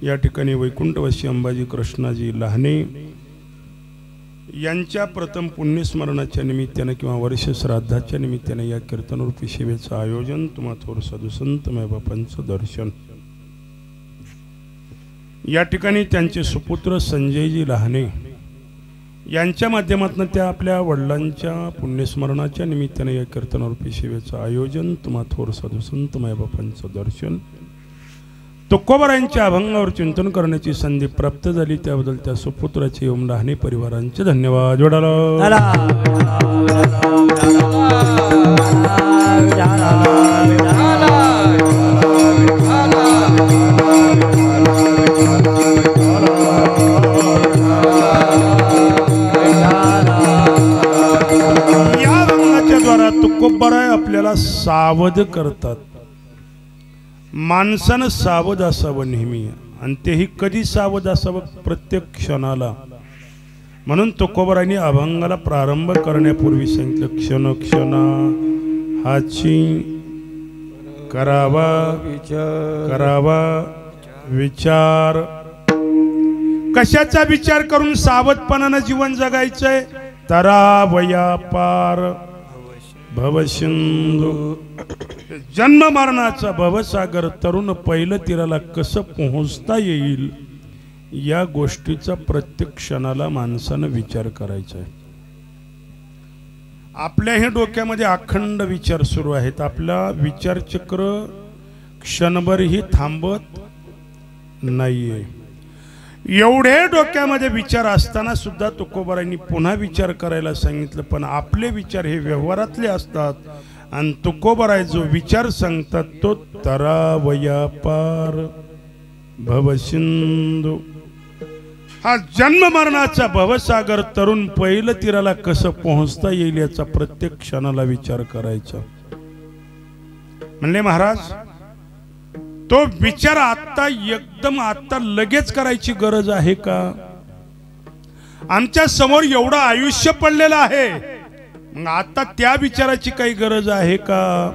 या ठिकाणी वैकुंठवासी अंबाजी कृष्णाजी लहाने यांच्या प्रथम पुण्यस्मरणाच्या निमित्ताने किंवा वर्ष श्राद्धाच्या निमित्ताने या कीर्तनरूपी सेवेचं आयोजन, तुम्हा थोर साधू संत मायबापांचं दर्शन। या ठिकाणी त्यांचे सुपुत्र संजयजी लहाने यांच्या माध्यमातून त्या आपल्या वडिलांच्या पुण्यस्मरणाच्या निमित्ताने या कीर्तनरूपी सेवेचं आयोजन, तुम्हा थोर साधू संत मायबापांचं दर्शन, तुकोबारायांच्या अभंगावर चिंतन करण्याची संधी प्राप्त झाली, त्याबद्दल त्या सुपुत्राचे ओम लहाने परिवारांचे धन्यवाद। या अभंगाच्या द्वारा तुकोबाराय आपल्याला सावध करतात। माणसानं सावध असावं नेहमी, आणि तेही कधी सावध असावं? प्रत्येक क्षणाला। म्हणून तुकोबारायांनी अभंगाला प्रारंभ करण्यापूर्वी सांगितलं, क्षण क्षणा हाची करावा विचार। कशाचा विचार करून सावधपणानं जीवन जगायचंय? तरावया पार भवसिंधू, जन्म मरणाचा भवसागर, तरुण पहिलं तीराला कसं पोहोचता येईल या गोष्टीचा प्रत्येक क्षणाला माणसानं विचार करायचा आहे। आपल्याही डोक्यामध्ये अखंड विचार सुरू आहेत। आपला विचारचक्र क्षणभरही थांबत नाहीये। एवढे डोक्यामध्ये विचार असताना सुद्धा तुकोबारायांनी पुन्हा विचार करायला सांगितलं। पण आपले विचार हे व्यवहारातले असतात, आणि तुकोबाराय जो विचार सांगतात तो तरावया पार भवसिंधू, हा जन्म मरणाचा भवसागर, तरुण पहिलं तीराला कसं पोहोचता येईल याचा प्रत्येक क्षणाला विचार करायचा। म्हणले महाराज, तो विचार आता एकदम आता लगेच करायची गरज आहे का? आमच्या समोर एवढं आयुष्य पडलेलं आहे, मग आता त्या विचाराची काही गरज आहे का?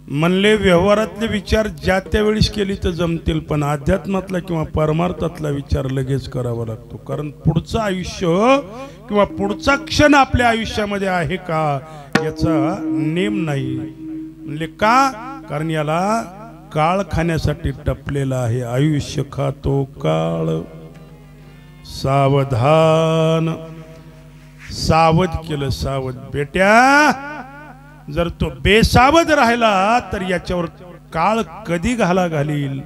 म्हणले व्यवहारातले विचार ज्या त्यावेळेस केली तर जमतील, पण अध्यात्मातला किंवा परमार्थातला विचार लगेच करावा लागतो। कारण पुढचं आयुष्य किंवा पुढचा क्षण आपल्या आयुष्यामध्ये आहे का याचा नेम नाही। म्हणले का? कारण याला काळ खाण्यासाठी टपलेला आहे। आयुष्य खातो काळ, सावधान। सावध केलं, सावध बेट्या, जर तो बेसावध राहिला तर याच्यावर काळ कधी घालील,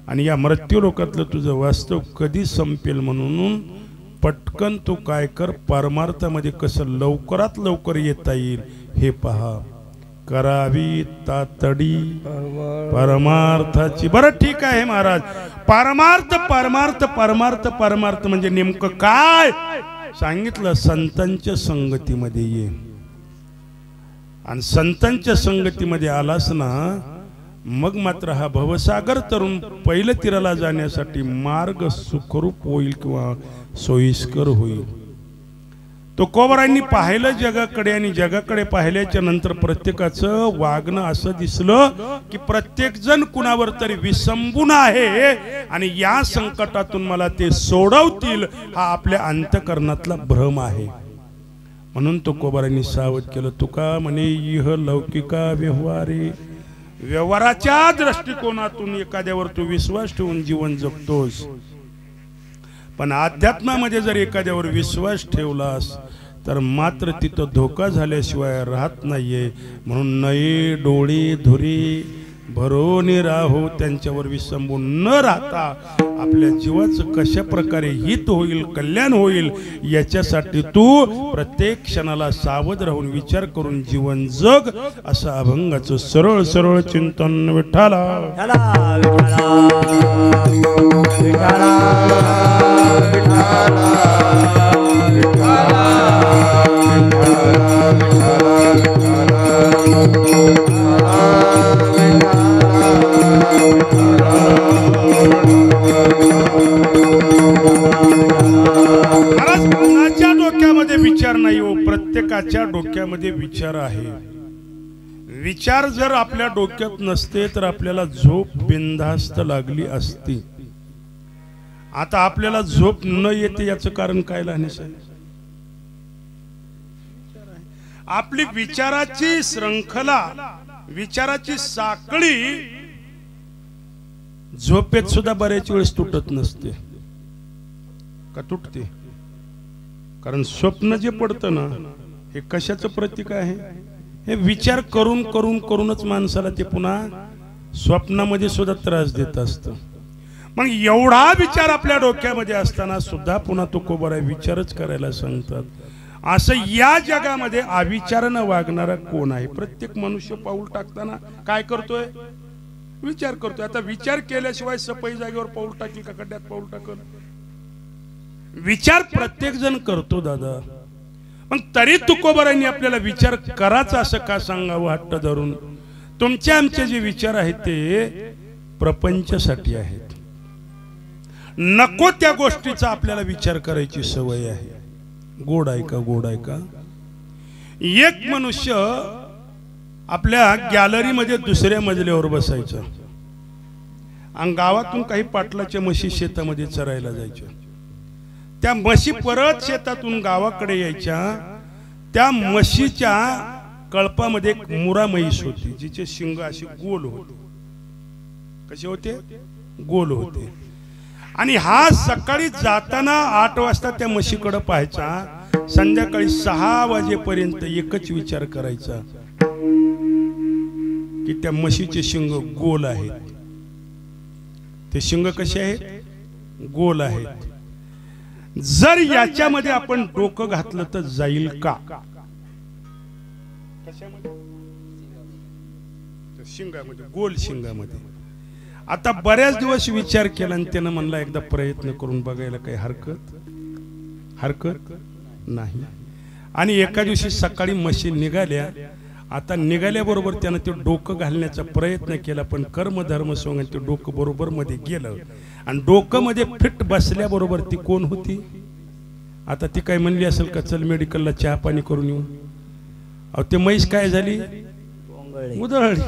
आणि या मृत्यू लोकातलं तुझं वास्तव कधी संपेल। म्हणून पटकन तू काय कर, परमार्थामध्ये कसं लवकरात लवकर येता येईल हे पहा। करावी तातडी परमार्थाची। बरं ठीक आहे महाराज, परमार्थ परमार्थ परमार्थ परमार्थ म्हणजे नेमकं काय सांगितलं? संतांच्या संगतीमध्ये ये, आणि संतांच्या संगतीमध्ये आलास ना, मग मात्र हा भवसागर तरुण पहिलं तीराला जाण्यासाठी मार्ग सुखरूप होईल किंवा सोयीस्कर होईल। तुकोबारायांनी पाहिलं जगाकडे, आणि जगाकडे पाहिल्याच्या नंतर प्रत्येकाचं वागणं असं दिसलं की प्रत्येक जण कुणावर तरी विसंबून आहे, आणि या संकटातून मला ते सोडवतील हा आपल्या अंतःकरणातला भ्रम आहे। म्हणून तुकोबारायांनी सावध केलं। तुका म्हणे, इह लौकिका व्यवहारे, व्यवहाराच्या दृष्टिकोनातून एखाद्यावर तू विश्वास ठेवून जीवन जगतोस, पण अध्यात्मामध्ये जर एखाद्यावर विश्वास ठेवलास तर मात्र तिथं धोका झाल्याशिवाय राहत नाहीये। म्हणून नये डोळे धुरे भरून राहो, त्यांच्यावर विसंबून न राहता आपल्या जीवाचं कशा प्रकारे हित होईल, कल्याण होईल याच्यासाठी तू प्रत्येक क्षणाला सावध राहून विचार करून जीवन जग, असं अभंगाचं सरळ सरळ चिंतन विठ्ठला। विचार नाही हो, प्रत्येकाच्या डोक्यामध्ये विचार आहे। विचार जर आपल्या डोक्यात नसते तर आपल्याला झोप बिनधास्त लागली असती. आता आपल्याला झोप न येते याचं कारण काय लहाने साहेब? आपली विचाराची श्रंखला, विचाराची साखळी झोपेत सुद्धा बऱ्याच वेळेस तुटत नसते का? तुटते. कारण स्वप्न जे पडतं ना, हे कशाचं प्रतीक आहे? हे विचार करून करून करूनच माणसाला ते पुन्हा स्वप्नामध्ये सुद्धा त्रास देत असतं. मग एवढा विचार आपल्या डोक्यामध्ये असताना सुद्धा पुन्हा तुकोबराय विचारच करायला सांगतात. असं या जगामध्ये अविचारानं वागणारा कोण आहे? प्रत्येक मनुष्य पाऊल टाकताना काय करतोय? विचार करतोय. आता विचार केल्याशिवाय सपई जागेवर पाऊल टाकेल का खड्ड्यात पाऊल टाकल? विचार प्रत्येक जण करतो दादा. मग तरी तुकोबरायांनी आपल्याला विचार करायचा असं का सांगावं हट्ट धरून? तुमचे आमचे जे विचार आहेत ते प्रपंचासाठी आहेत. नको त्या गोष्टीचा आपल्याला विचार करायची सवय आहे. गोड आहे का? गोड आहे का? एक मनुष्य आपल्या गॅलरीमध्ये दुसऱ्या मजल्यावर बसायचा आणि गावातून काही पाटलाच्या म्हशी शेतामध्ये चरायला जायच्या. त्या म्हशी परत शेतातून गावाकडे यायच्या. त्या म्हशीच्या कळपामध्ये एक मुरा म्हैस होती जिचे शिंग असे गोल होते. कसे होते? गोल होते. आणि हा सकाळी जाताना 8 वाजता त्या म्हशीकडे पाहायचा, संध्याकाळी 6 वाजेपर्यंत एकच विचार करायचा की त्या म्हशीचे शिंग गोल आहेत. ते शिंग कसे आहेत? गोल आहेत. जर याच्यामध्ये आपण डोकं घातलं तर जाईल का? शिंगामध्ये, गोल शिंगामध्ये. आता बऱ्याच दिवस विचार केला आणि त्यानं म्हणला एकदा प्रयत्न करून बघायला काही हरकत नाही. आणि एका दिवशी सकाळी म्हशी निघाल्या. आता निघाल्याबरोबर त्यानं ते डोकं घालण्याचा प्रयत्न केला, पण कर्मधर्म सोंग ते डोकं बरोबर मध्ये गेलं आणि डोकं मध्ये फिट बसल्याबरोबर ती कोण होती? आता ती काय म्हणली असेल का चल मेडिकलला चहा पाणी करून येऊ? अहो ते म्हैस काय झाली? उधळली.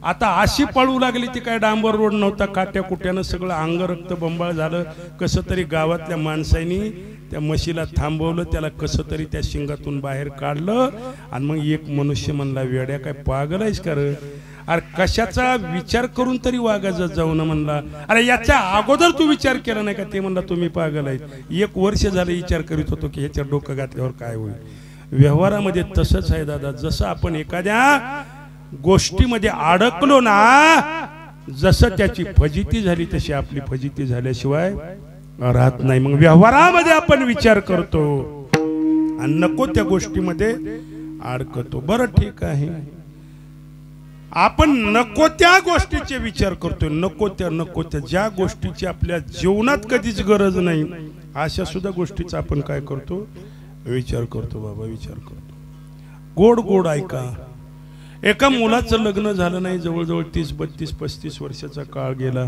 आता अशी पळू लागली. ती काय डांबर रोड नव्हता, काट्या कुट्यानं सगळं अंग रक्त बंबाळ झालं. कसं तरी गावातल्या माणसांनी त्या म्हशीला थांबवलं, त्याला कसं तरी त्या शिंगातून बाहेर काढलं. आणि मग एक मनुष्य म्हणला, वेड्या काय पागल आहेस का रे? अरे कशाचा विचार करून तरी वागायचं जाऊ ना म्हणला. अरे याच्या अगोदर तू विचार केला नाही का? ते म्हणला तुम्ही पागल आहेत. 1 वर्ष झालं विचार करीत होतो की ह्याच्या डोकं घातल्यावर काय होईल. व्यवहारामध्ये तसंच आहे दादा. जसं आपण एखाद्या गोष्टीमध्ये अडकलो ना, जसं त्याची फजिती झाली तशी आपली फजिती झाल्याशिवाय राहत नाही. मग व्यवहारामध्ये आपण विचार करतो आणि नको त्या गोष्टीमध्ये अडकतो. बरं ठीक आहे, आपण नको त्या गोष्टीचे विचार करतो. नको त्या ज्या गोष्टीची आपल्या जीवनात कधीच गरज नाही अशा सुद्धा गोष्टीचा आपण काय करतो? विचार करतो. बाबा विचार करतो. गोड गोड ऐका. एका मुलाचं लग्न झालं नाही, जवळजवळ 30, 32, 35 वर्षाचा काळ गेला,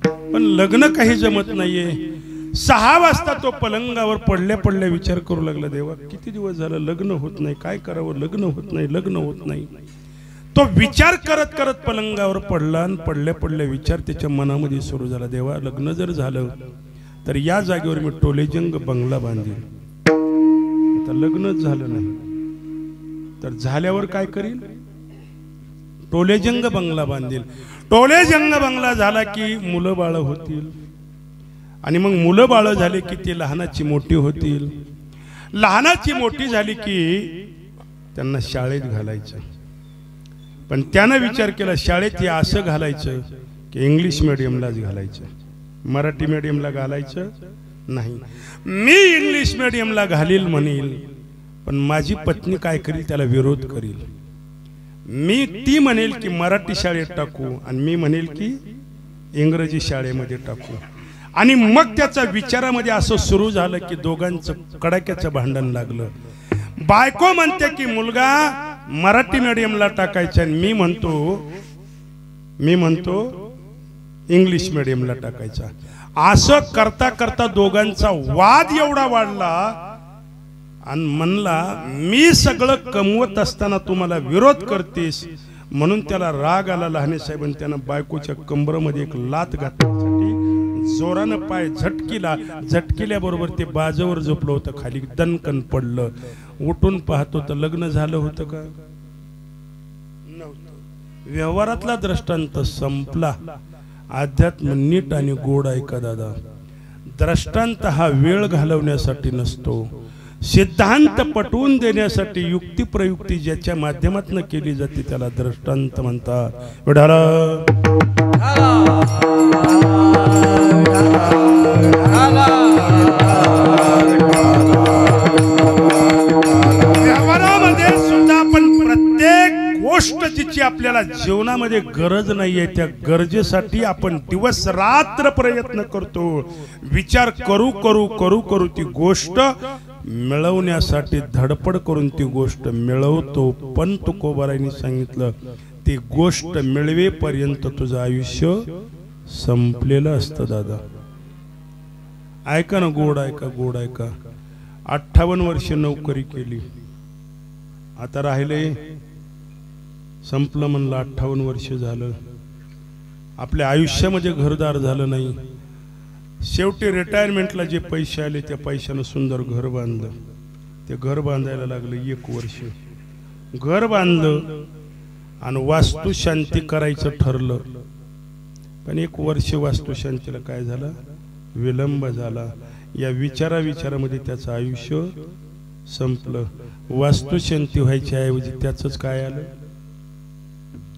पण लग्न काही जमत नाहीये. 6 वाजता तो पलंगावर पडल्या विचार करू लागला, देवा किती दिवस झालं लग्न होत नाही, काय करावं? लग्न होत नाही. तो विचार करत करत पलंगावर पडला आणि पडल्या विचार त्याच्या मनामध्ये सुरू झाला, देवा लग्न जर झालं तर या जागेवर मी टोलेजंग बंगला बांधील. आता लग्नच झालं नाही तर झाल्यावर काय करील? टोलेजंग बंगला बांधील. टोलेजंग बंगला झाला की मुलं बाळ होतील आणि मग मुलं बाळ झाले की ते लहानाची मोठी होतील. लहानाची मोठी झाली की त्यांना शाळेत घालायचं. पण त्यानं विचार केला शाळेत असं घालायचं की इंग्लिश मीडियमलाच घालायचं, मराठी मीडियमला घालायचं नाही. मी इंग्लिश मीडियमला घालील म्हणेल, पण माझी पत्नी काय करील? त्याला विरोध करील. ती म्हणेल की मराठी शाळेत टाकू आणि मी म्हणेल की इंग्रजी शाळेमध्ये टाकू. आणि मग त्याच्या विचारामध्ये असं सुरू झालं की दोघांचं कडाक्याचं भांडण लागलं. बायको म्हणते की मुलगा मराठी मीडियमला टाकायचा आणि मी म्हणतो इंग्लिश मीडियमला टाकायचा. असं करता करता दोघांचा वाद एवढा वाढला आणि म्हणला, मी सगळं कमवत असताना तुम्हाला विरोध करतेस, म्हणून त्याला राग आला लहाने साहेबांनी त्यानं बायकोच्या कंबरमध्ये एक लात घातल्यासाठी जोरानं पाय झटकिल्याबरोबर ते बाजूवर झोपलं होतं, खाली दणकन पडलं. उठून पाहतो तर लग्न झालं होतं का? नव्हतं. व्यवहारातला दृष्टांत संपला. अध्यात्म नीट आणि गोड ऐका दादा. दृष्टांत हा वेळ घालवण्यासाठी नसतो, सिद्धांत पटवून देण्यासाठी युक्ती प्रयुक्ती ज्याच्या माध्यमातून केली जाते त्याला दृष्टांत म्हणतात. व्यवहारामध्ये सुद्धा आपण प्रत्येक गोष्ट जिची आपल्याला जीवनामध्ये गरज नाहीये त्या गरजेसाठी आपण दिवस रात्र प्रयत्न करतो, विचार करू करू करू करू ती गोष्ट मिळवण्यासाठी धडपड करून ती गोष्ट मिळवतो. पण तुकोबारायांनी सांगितलं ती गोष्ट मिळवेपर्यंत तुझं आयुष्य संपलेलं असतं दादा. ऐका ना, गोड ऐका, गोड ऐका. 58 वर्ष नोकरी केली, आता राहिले संपलं म्हणलं. 58 वर्ष झालं, आपल्या आयुष्यामध्ये घरदार झालं नाही. शेवटी रिटायरमेंटला जे पैसे आले त्या पैशानं सुंदर घर बांधलं. ते घर बांधायला लागलं 1 वर्ष. घर बांधलं आणि वास्तुशांती करायचं ठरलं, पण 1 वर्ष वास्तुशांतीला काय झालं, विलंब झाला. या विचारामध्ये त्याचं आयुष्य संपलं. वास्तुशांती व्हायच्या ऐवजी त्याचंच काय आलं,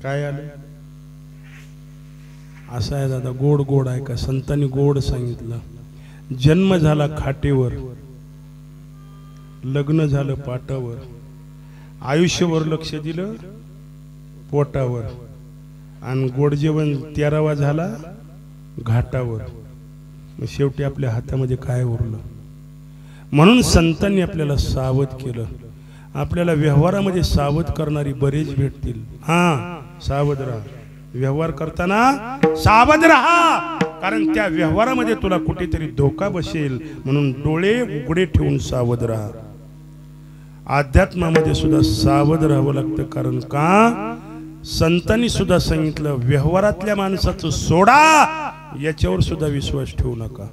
काय आलं. असं आहे दादा, गोड गोड ऐका. संतांनी गोड सांगितलं. जन्म झाला खाटेवर, लग्न झालं पाटावर, आयुष्यभर लक्ष दिलं पोटावर, आणि गोड जेवण 13वा झाला घाटावर. शेवटी आपल्या हातामध्ये काय उरलं. म्हणून संतांनी आपल्याला सावध केलं. आपल्याला व्यवहारामध्ये सावध करणारी बरेच भेटतील. हा, सावध राहा. व्यवहार करताना सावध राहा, कारण त्या व्यवहारामध्ये तुला कुठेतरी धोका बसेल. म्हणून डोळे उघडे ठेवून सावध राहा. अध्यात्मामध्ये सुद्धा सावध राहावं लागतं. कारण का, संतांनी सुद्धा सांगितलं व्यवहारातल्या माणसाचं सोडा, याच्यावर सुद्धा विश्वास ठेवू नका.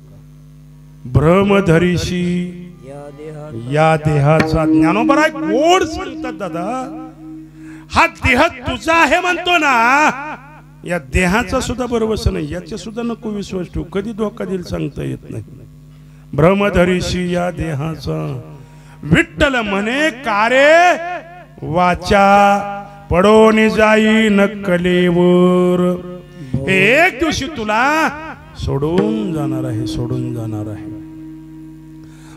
भ्रमधरीशी या देहाचा. ज्ञानोबा गोड सांगतात दादा, हा देह तुझा आहे म्हणतो ना, या देहाचा सुद्धा बरोबर नाही, याच्या सुद्धा नको विश्वास ठेवू. कधी धोका देईल सांगता येत नाही. भ्रमधरीशी या देहाचा. विठ्ठल म्हणे कारे वाचा पडोनी जाई नकलेवर. एक दिवशी तुला सोडून जाणार आहे, सोडून जाणार आहे.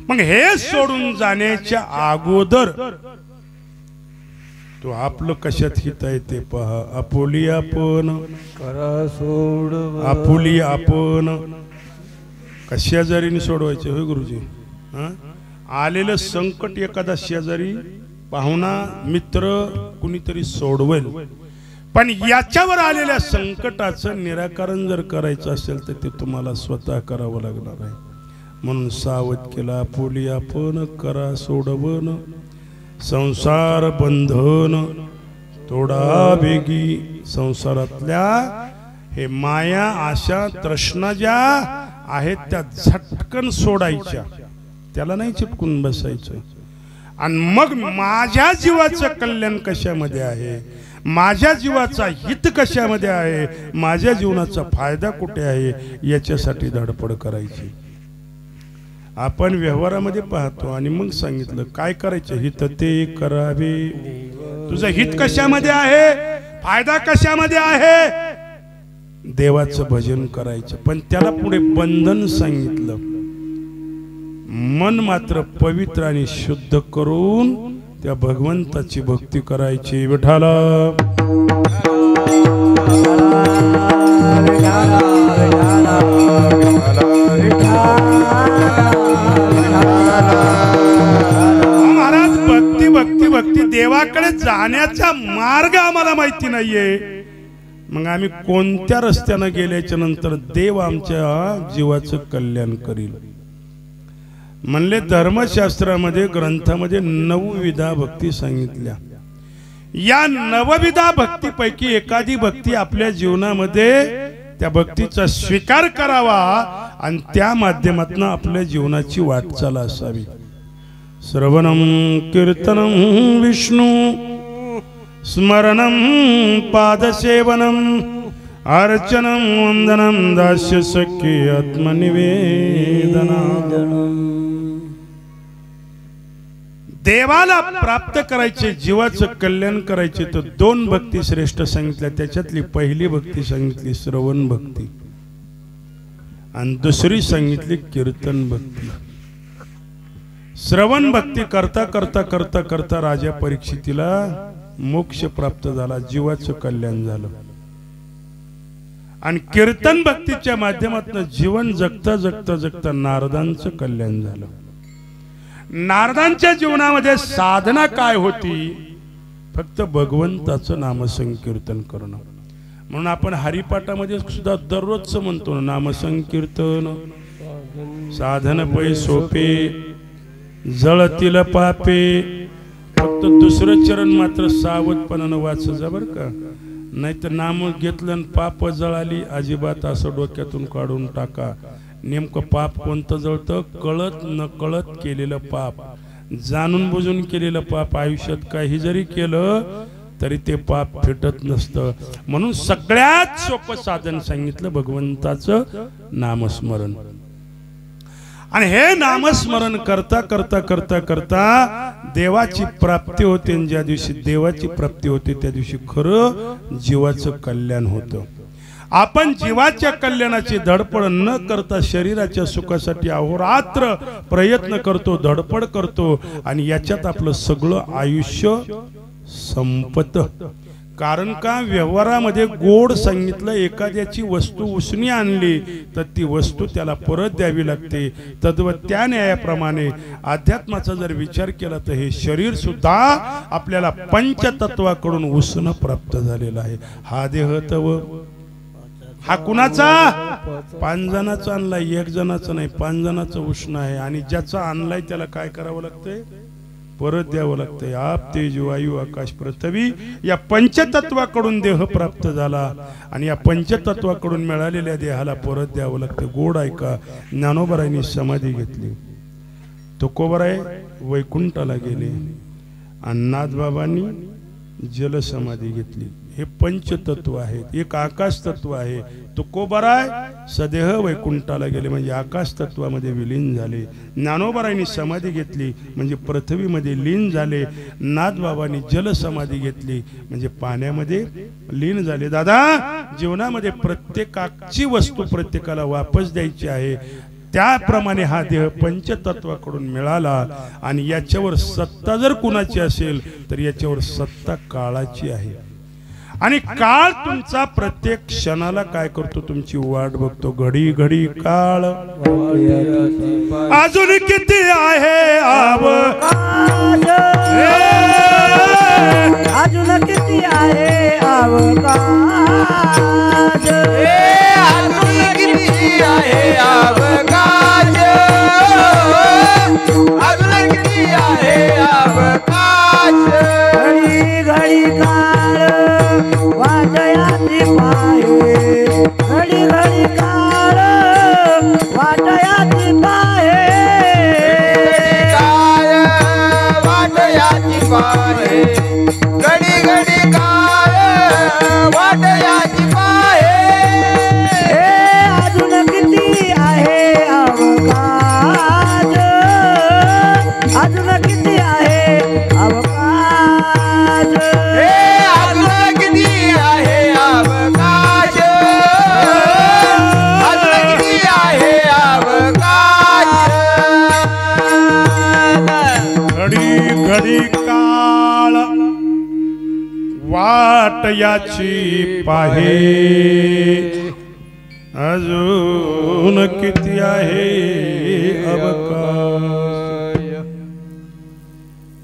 मग हे सोडून जाण्याच्या अगोदर तो आपलं कशात हित आहे ते पहा. आपुली आपण करा सोड, आपुली आपण कशा शेजारीने सोडवायचे होय गुरुजी. आलेलं संकट एखादा शेजारी पाहुणा मित्र कुणीतरी सोडवेल, पण याच्यावर आलेल्या संकटाचं निराकरण जर करायचं असेल तर ते तुम्हाला स्वतः करावं लागणार आहे. म्हणून सावध केला. आपुली आपण करा सोडवन, संसार बंधन तोडा बेगी. संसारातल्या हे माया आशा तृष्णा ज्या आहेत त्या झटकन सोडायच्या, त्याला नाही चिपकून बसायचं. आणि मग माझ्या जीवाचं कल्याण कशामध्ये आहे, माझ्या जीवाचा हित कशामध्ये आहे, माझ्या जीवनाचा फायदा कुठे आहे, याच्यासाठी धडपड करायची. आपण व्यवहारामध्ये पाहतो आणि मग सांगितलं काय करायचं, हित ते करावे. तुझं हित कशामध्ये आहे, फायदा कशामध्ये आहे, देवाचं भजन करायचं. पण त्याला पुढे बंधन सांगितलं. मन मात्र पवित्र आणि शुद्ध करून त्या भगवंताची भक्ती करायची. विठाला महाराज, भक्ती भक्ती भक्ती देवाकडे जाण्याचा मार्ग आम्हाला माहिती नाहीये. मग आम्ही कोणत्या रस्त्याने गेल्याच्या नंतर देव आमच्या जीवाचं कल्याण करील. म्हणले धर्मशास्त्रामध्ये ग्रंथामध्ये 9 विधा भक्ती सांगितल्या. या नवविधा भक्तीपैकी एखादी भक्ती आपल्या जीवनामध्ये त्या भक्तीचा स्वीकार करावा आणि त्या माध्यमातून आपल्या जीवनाची वाटचाल असावी. श्रवणं कीर्तनं विष्णु स्मरणं पादसेवनं अर्चनं वंदनं दास्य सखे आत्मनिवेदनं. देवाला प्राप्त करायचे, जीवाचं कल्याण करायचे तर दोन भक्ती श्रेष्ठ सांगितल्या. त्याच्यातली पहिली भक्ती सांगितली श्रवण भक्ती आणि दुसरी सांगितली कीर्तन भक्ती. श्रवण भक्ती करता करता करता करता राजा परीक्षितीला मोक्ष प्राप्त झाला, जीवाचं कल्याण झालं. आणि कीर्तन भक्तीच्या माध्यमातून जीवन जगता जगता जगता नारदांचं कल्याण झालं. नारदांच्या जीवनामध्ये साधना काय होती? फक्त भगवंताचं नामसंकीर्तन करणं. म्हणून आपण हरिपाठामध्ये सुद्धा दररोजच म्हणतो नामसंकीर्तन साधन पै सोपे जळतील पापे. फक्त दुसरं चरण मात्र सावधपणानं वाचायचं बरं का, नाही तर नाम घेतलं आणि पाप जळाली अजिबात असं डोक्यातून काढून टाका. नेमकं पाप कोणतं जळतं? कळत न कळत केलेलं पाप, जाणून बुजून केलेलं पाप. आयुष्यात काही जरी केलं तरी ते पाप फिटत नसतं. म्हणून सगळ्यात सोपं साधन सांगितलं भगवंताचं नामस्मरण. आणि हे नामस्मरण करता करता करता करता देवाची प्राप्ती होते. आणि ज्या दिवशी देवाची प्राप्ती होते त्या दिवशी खरं जीवाचं कल्याण होतं. आपण जीवाच्या कल्याणाची धडपड न करता शरीराच्या सुखासाठी अहोरात्र प्रयत्न करतो, धडपड करतो आणि याच्यात आपलं सगळं आयुष्य संपतं. कारण का? व्यवहारामध्ये गोड सांगितलं, एखाद्याची वस्तू उसनी आणली तर ती वस्तू त्याला परत द्यावी लागते. तद्वत त्या न्यायाप्रमाणे अध्यात्माचा जर विचार केला तर हे शरीर सुद्धा आपल्याला पंचतत्वाकडून उसणं प्राप्त झालेलं आहे. हा देह तव हा कुणाचा? 5 जणांचा आणलाय, 1 जणाचा नाही, 5 जणांचा उष्ण आहे. आणि ज्याचा आणलाय त्याला काय करावं लागतंय? परत द्यावं लागतंय. आप तेज वायू आकाश पृथ्वी या पंचतत्वाकडून देह प्राप्त झाला आणि या पंचतत्वाकडून मिळालेल्या देहाला परत द्यावं लागतं. गोड ऐका, ज्ञानोबरायांनी समाधी घेतली, तुकोबराय वैकुंठाला गेले आणि नाथबाबांनी जलसमाधी घेतली. हे पंचतत्व आहेत. एक आकाश तत्व आहे. तुकोबराय सदेह वैकुंठाला गेले म्हणजे आकाश तत्वामध्ये विलीन झाले. ज्ञानोबरायांनी समाधी घेतली म्हणजे पृथ्वीमध्ये लीन झाले. नाथबाबांनी जलसमाधी घेतली म्हणजे पाण्यामध्ये लीन झाले. दादा, जीवनामध्ये प्रत्येकाची वस्तू प्रत्येकाला वापस द्यायची आहे. त्याप्रमाणे हा देह पंचतत्वाकडून मिळाला आणि याच्यावर सत्ता जर कुणाची असेल तर याच्यावर सत्ता काळाची आहे. आणि काळ तुमचा प्रत्येक क्षणाला काय करतो? तुमची वाट बघतो. घडी घडी काळ अजून किती आहे अवकाश, अजून किती आहे अवकाश, अजून किती आहे अवकाश, अजून किती आहे अवकाश. घडी घडी काळ वाटयाची पाहे, घडी घडी काळ वाटयाची पाहे, काळ वाटयाची पाहे, घडी घडी काळ वाटयाची पाहे. अजून किती आहे अवकाश, अजून किती आहे अवकाश, अजून किती आहे अवकाश, अजून किती आहे अवकाश. घडी घडी काळ वाट याची पाहे, अजून किती आहे अवकाश.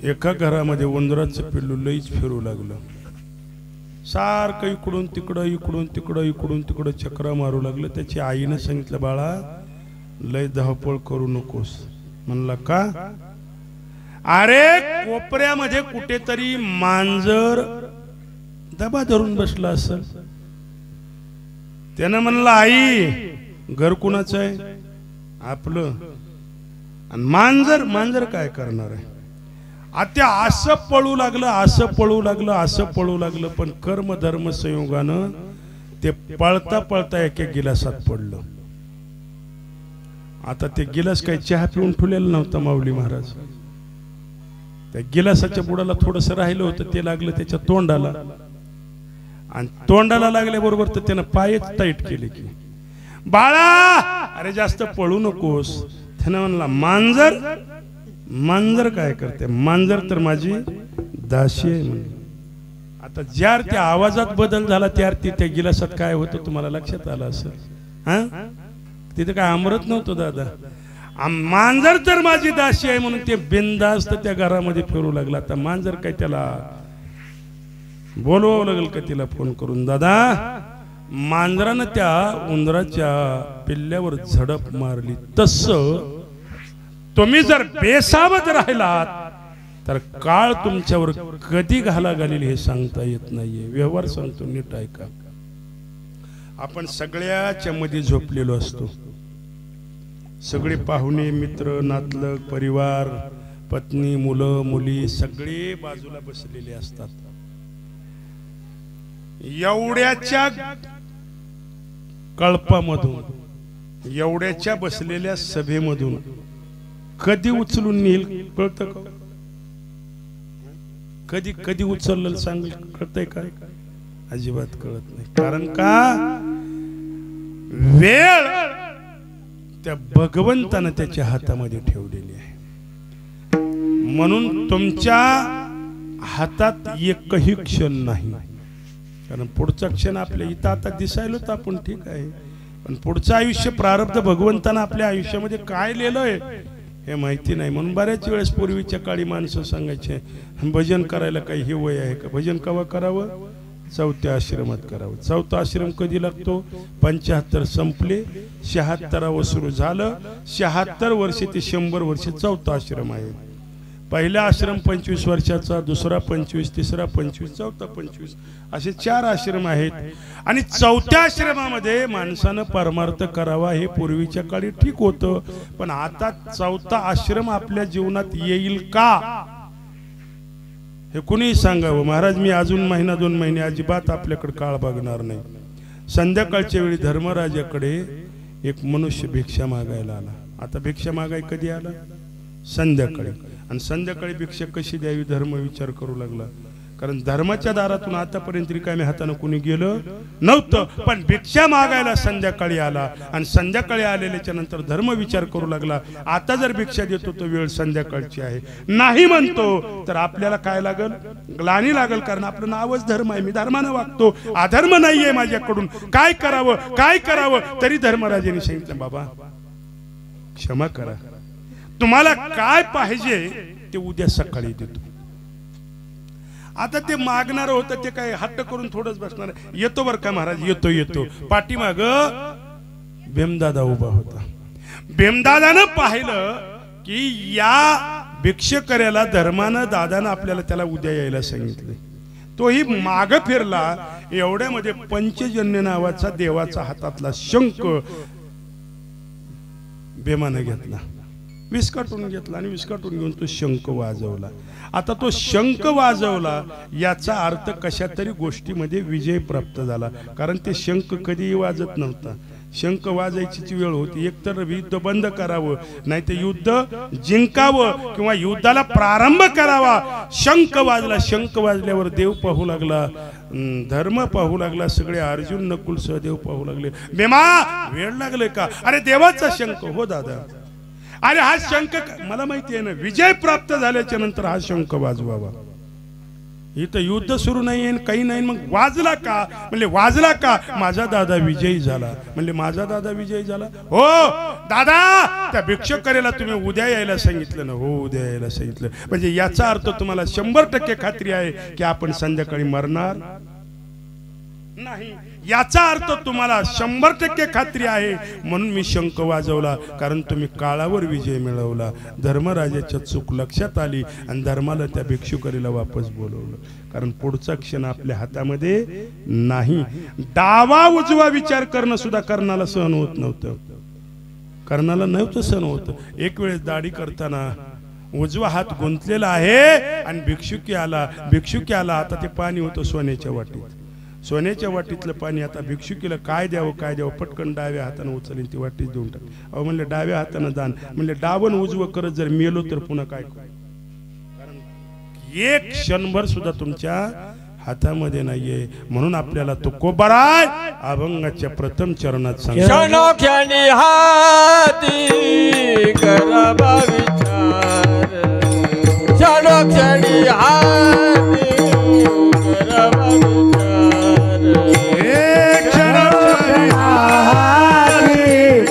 एका घरामध्ये उंदराचं पिल्लू लईच फिरू लागलं. सारखं इकडून तिकडं इकडून तिकडं इकडून तिकडं चक्रा मारू लागलं. त्याची आईनं सांगितलं, बाळा लय धावपळ करू नकोस. म्हणला का? अरे कोपऱ्यामध्ये कुठेतरी मांजर दबा धरून बसला असेल. त्यानं म्हणलं आई घर कुणाचं आहे? आपलं. आणि मांजर काय करणार आहे? आता असं पळू लागलं, असं पळू लागलं, असं पळू लागलं, पण कर्म धर्म संयोगानं ते पळता पळता एक गिलासात पडलं. आता ते गिलास काही चहा पिऊन ठेवलेलं नव्हतं माऊली महाराज. त्या गिलासाच्या बुडाला थोडस राहिलं होतं, ते लागलं त्याच्या तोंडाला, आणि तोंडाला लागल्याबरोबर तर त्यानं पायच टाईट केले की बाळा अरे जास्त पळू नकोस. त्यानं म्हणला मांजर काय करते? मांजर तर माझी दासी आहे म्हणलं. आता ज्यार त्या आवाजात बदल झाला त्यार त्या गिलासात काय होतं तुम्हाला लक्षात आलं असं. हा तिथे काय अमृत नव्हतं दादा. मांजर तर माझी दासी आहे म्हणून ते बिनधास्त त्या घरामध्ये फिरू लागला. आता मांजर काय त्याला बोलवावं लागेल का तिला फोन करून? दादा मांजरानं त्या उंदराच्या पिल्ल्यावर झडप मारली. तस तुम्ही जर बेसावध राहिलात तर काळ तुमच्यावर कधी घाला घालील हे सांगता येत नाहीये. व्यवहार सांगतो नीट ऐका. आपण सगळ्याच्या मध्ये झोपलेलो असतो. सगळे पाहुणे मित्र नातलग परिवार पत्नी मुलं मुली सगळे बाजूला बसलेले असतात. एवढ्याच्या कळपामधून एवढ्याच्या बसलेल्या सभेमधून कधी उचलून नेईल कळतं का? कधी कधी उचललं सांग कळतंय का? अजिबात कळत नाही. कारण का वेळ त्या भगवंतानं त्याच्या हातामध्ये ठेवलेली आहे. म्हणून तुमच्या हातात एकही क्षण नाही. कारण पुढचा क्षण आपल्या इथं आता दिसायला तर आपण ठीक आहे, पण पुढचं आयुष्य प्रारब्ध भगवंतानं आपल्या आयुष्यामध्ये काय लिहिलंय हे माहिती नाही. म्हणून बऱ्याच वेळेस पूर्वीच्या काळी माणसं सांगायचे भजन करायला काही हे वय आहे का? भजन केव्हा करावं? चौथ्या आश्रमात करावं. चौथा आश्रम कधी लागतो? 75 संपले, 76वा सुरू झालं. 76 वर्षे ते 100 वर्षे चौथा आश्रम आहे. पहिला आश्रम 25 वर्षाचा, दुसरा 25, तिसरा 25, चौथा 25 असे 4 आश्रम आहेत. आणि चौथ्या आश्रमामध्ये माणसानं परमार्थ करावा हे पूर्वीच्या काळी ठीक होतं. पण आता चौथा आश्रम आपल्या जीवनात येईल का हे कुणी सांगावं. महाराज मी अजून महिना 2 महिने अजिबात आपल्याकडे काळ बघणार नाही. संध्याकाळच्या वेळी धर्मराजाकडे एक मनुष्य भिक्षा मागायला आला. आता भिक्षा मागाय कधी आला? संध्याकाळी. आणि संध्याकाळी भिक्षा कशी द्यावी धर्म विचार करू लागला. कारण धर्माच्या दारातून आतापर्यंत रिकाम्या हाताने कुणी गेलं नव्हतं, पण भिक्षा मागायला संध्याकाळी आला. आणि संध्याकाळी आलेल्याच्या नंतर धर्म विचार करू लागला. आता जर भिक्षा देतो तर वेळ संध्याकाळची आहे, नाही म्हणतो तर आपल्याला काय लागल? ग्लानी लागल. कारण आपलं नावच धर्म आहे, मी धर्मानं वागतो, अधर्म नाहीये माझ्याकडून, काय करावं काय करावं? तरी धर्मराजाने सांगितलं बाबा क्षमा करा, तुम्हाला काय पाहिजे ते उद्या सकाळी देतो. आता ते मागणार होतं ते काय हट्ट करून थोडंच बसणार. येतो बर का महाराज, येतो येतो. पाठीमाग भीमदादा उभा होता. भीमदादानं पाहिलं की या भिक्षकऱ्याला धर्मानं दादानं आपल्याला त्याला उद्या यायला सांगितले. तोही माग फिरला. एवढ्यामध्ये पंचजन्य नावाचा देवाचा हातातला शंख भीमानं घेतला, विस्कटून घेतला आणि विस्कटून घेऊन तो शंख वाजवला. आता तो शंख वाजवला याचा अर्थ कशा तरी गोष्टीमध्ये विजय प्राप्त झाला. कारण ते शंख कधीही वाजत नव्हता. शंख वाजायची वेळ होती. एकतर युद्ध बंद करावं, नाही तर युद्ध जिंकावं किंवा युद्धाला प्रारंभ करावा. शंख वाजला. शंख वाजल्यावर देव पाहू लागला, धर्म पाहू लागला, सगळे अर्जुन नकुल सहदेव पाहू लागले. भीमा वेळ लागले का? अरे देवाचा शंख. हो दादा. अरे हा शंख मला माहिती आहे ना, विजय प्राप्त झाल्याच्या नंतर हा शंख वाजवावा. इथं युद्ध सुरू नाही काही नाही, मग वाजला का? म्हणजे वाजला का? माझा दादा विजयी झाला. म्हणजे माझा दादा विजयी झाला? हो दादा, त्या भिक्षुकाला तुम्ही उद्या यायला सांगितलं ना? हो उद्या यायला सांगितलं. म्हणजे याचा अर्थ तुम्हाला 100% खात्री आहे की आपण संध्याकाळी मरणार नाही. याचा अर्थ तुम्हाला 100% खात्री आहे म्हणून मी शंख वाजवला, कारण तुम्ही काळावर विजय मिळवला. धर्मराजाच्या चूक लक्षात आली आणि धर्माला त्या भिक्षुकरीला वापस बोलवलं, कारण पुढचा क्षण आपल्या हातामध्ये नाही. डावा उजवा विचार करणं सुद्धा कर्णाला सहन होत नव्हतं. कर्णाला नव्हतं सहन होत. एक वेळेस दाढी करताना उजवा हात गुंतलेला आहे आणि भिक्षुकी आला. आता ते पाणी होतं सोन्याच्या वाटीत. सोन्याच्या वाटीतलं पाणी आता भिक्षुकीला काय द्यावं पटकन डाव्या हाताने उचलून ती वाटीत देऊन टाक. अहो म्हणले डाव्या हाताने दान. म्हणले डावन उजवं करत जर मेलो तर पुन्हा काय. कारण एक क्षणभर सुद्धा तुमच्या हातामध्ये नाहीये. म्हणून आपल्याला तो कोबाराय अभंगाच्या प्रथम चरणात सांग. क्षणोक्षणी हाती करावा विचार, क्षणोक्षणी हाती करावा विचार.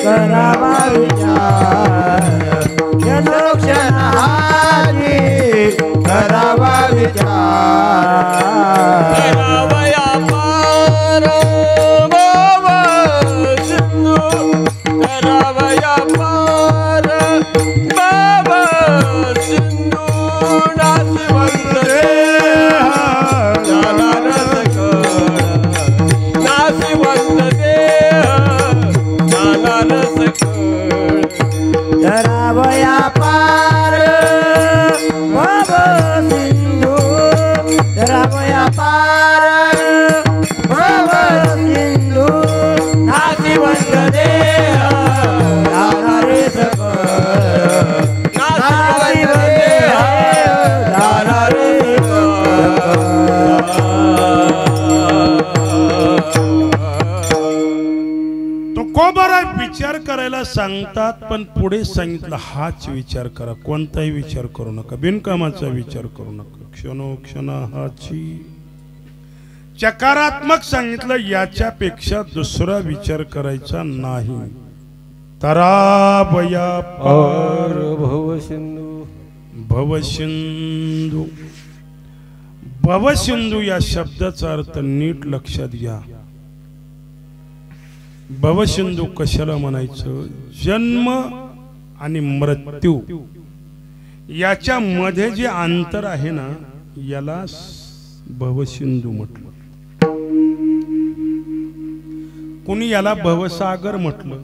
करावा विचार, क्षण हाती करावा विचार. करावया पार बाबा सिंधू, करावया पार बाबा सिंधू. नाशिवंत देह झाला रसकळ, नाशिवंत देह झाला रसकळ. करावया पार बाबा सिंधू, करावया पार बाबा सिंधू. नाशिवंत देह झाला रसकळ, नाशिवंत देह झाला तो कोबारा विचार करायला सांगतात, पण पुढे सांगितलं हाच विचार करा, कोणताही विचार करू नका, बिनकामाचा विचार करू नका. क्षणोक्षण हाची चकारात्मक सांगितलं, याच्यापेक्षा दुसरा विचार करायचा नाही. तराबया पार भवसिंधू, भवसिंधू. भवसिंधू या शब्दाचा अर्थ नीट लक्षात घ्या. भवसिंधू कशाला म्हणायचं? जन्म आणि मृत्यू याच्या मध्ये जे अंतर आहे ना, याला भवसिंधू म्हटलं. कुणी याला भवसागर म्हटलं.